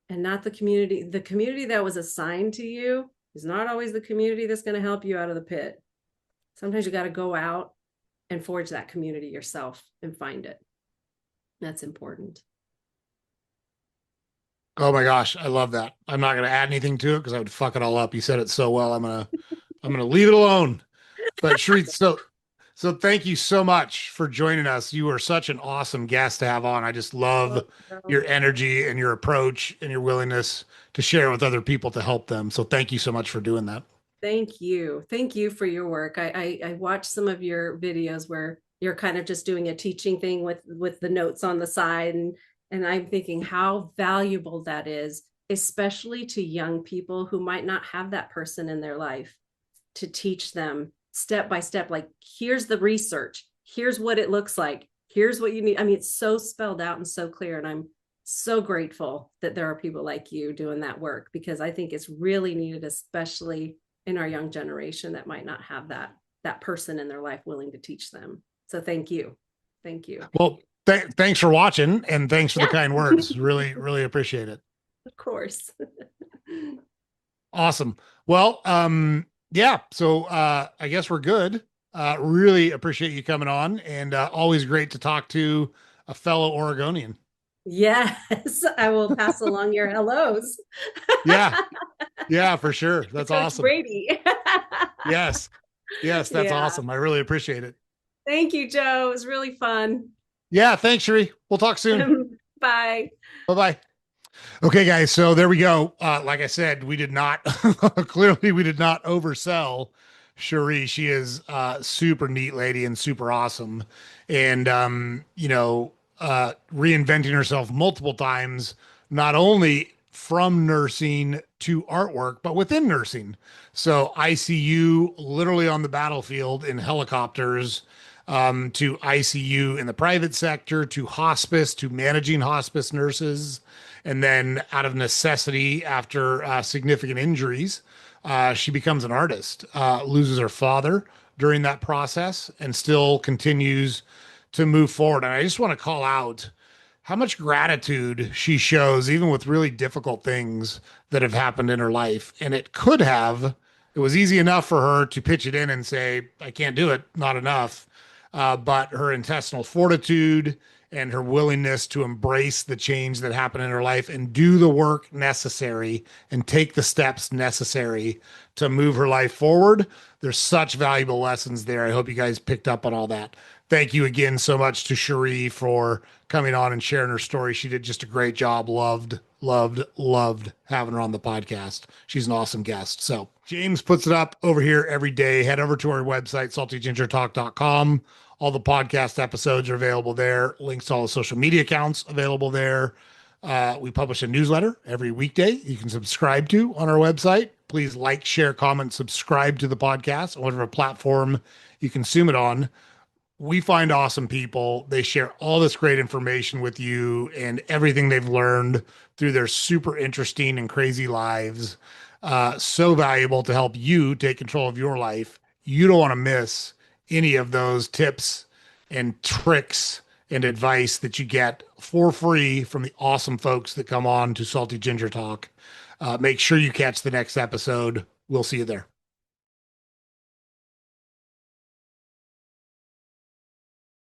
and not the community that was assigned to you is not always the community that's going to help you out of the pit. Sometimes you got to go out and forge that community yourself and find it. That's important. Oh my gosh, I love that. I'm not going to add anything to it because I would fuck it all up. You said it so well. I'm gonna leave it alone. But Shri, so thank you so much for joining us. You are such an awesome guest to have on. I just love your energy and your approach and your willingness to share with other people to help them. So thank you so much for doing that. Thank you. Thank you for your work. I watched some of your videos where you're kind of just doing a teaching thing with the notes on the side. And I'm thinking how valuable that is, especially to young people who might not have that person in their life to teach them step by step, like, here's the research, here's what it looks like, here's what you need. I mean, it's so spelled out and so clear. And I'm so grateful that there are people like you doing that work, because I think it's really needed, especially in our young generation that might not have that person in their life willing to teach them. So thank you. Thank you. Well, thanks for watching, and thanks for the Yeah. kind words. Really, really appreciate it. Of course. Awesome. Well, yeah, so I guess we're good. Really appreciate you coming on, and always great to talk to a fellow Oregonian. Yes, I will pass along your hellos Yeah, yeah, for sure. to That's Coach awesome. Brady. Yes. Yes, that's Yeah. awesome. I really appreciate it. Thank you, Joe. It was really fun. Yeah, thanks, Sheree. We'll talk soon. Bye. Bye-bye. Okay, guys. So there we go. Like I said, we did not clearly we did not oversell Cherie. She is super neat lady and super awesome. And reinventing herself multiple times, not only from nursing to artwork, but within nursing. So ICU literally on the battlefield in helicopters, to ICU in the private sector, to hospice, to managing hospice nurses. And then, out of necessity, after significant injuries, she becomes an artist, loses her father during that process, and still continues to move forward. And I just want to call out how much gratitude she shows, even with really difficult things that have happened in her life. And it was easy enough for her to pitch it in and say, I can't do it, not enough. But her intestinal fortitude and her willingness to embrace the change that happened in her life and do the work necessary and take the steps necessary to move her life forward. There's such valuable lessons there. I hope you guys picked up on all that. Thank you again so much to Cherie for coming on and sharing her story. She did just a great job. Loved having her on the podcast. She's an awesome guest. So James puts it up over here every day. Head over to our website, saltygingertalk.com. All the podcast episodes are available there. Links to all the social media accounts available there. We publish a newsletter every weekday you can subscribe to on our website. Please like, share, comment, subscribe to the podcast on whatever platform you consume it on. We find awesome people. They share all this great information with you and everything they've learned through their super interesting and crazy lives. So valuable to help you take control of your life. You don't want to miss any of those tips and tricks and advice that you get for free from the awesome folks that come on to Salty Ginger Talk. Make sure you catch the next episode. We'll see you there.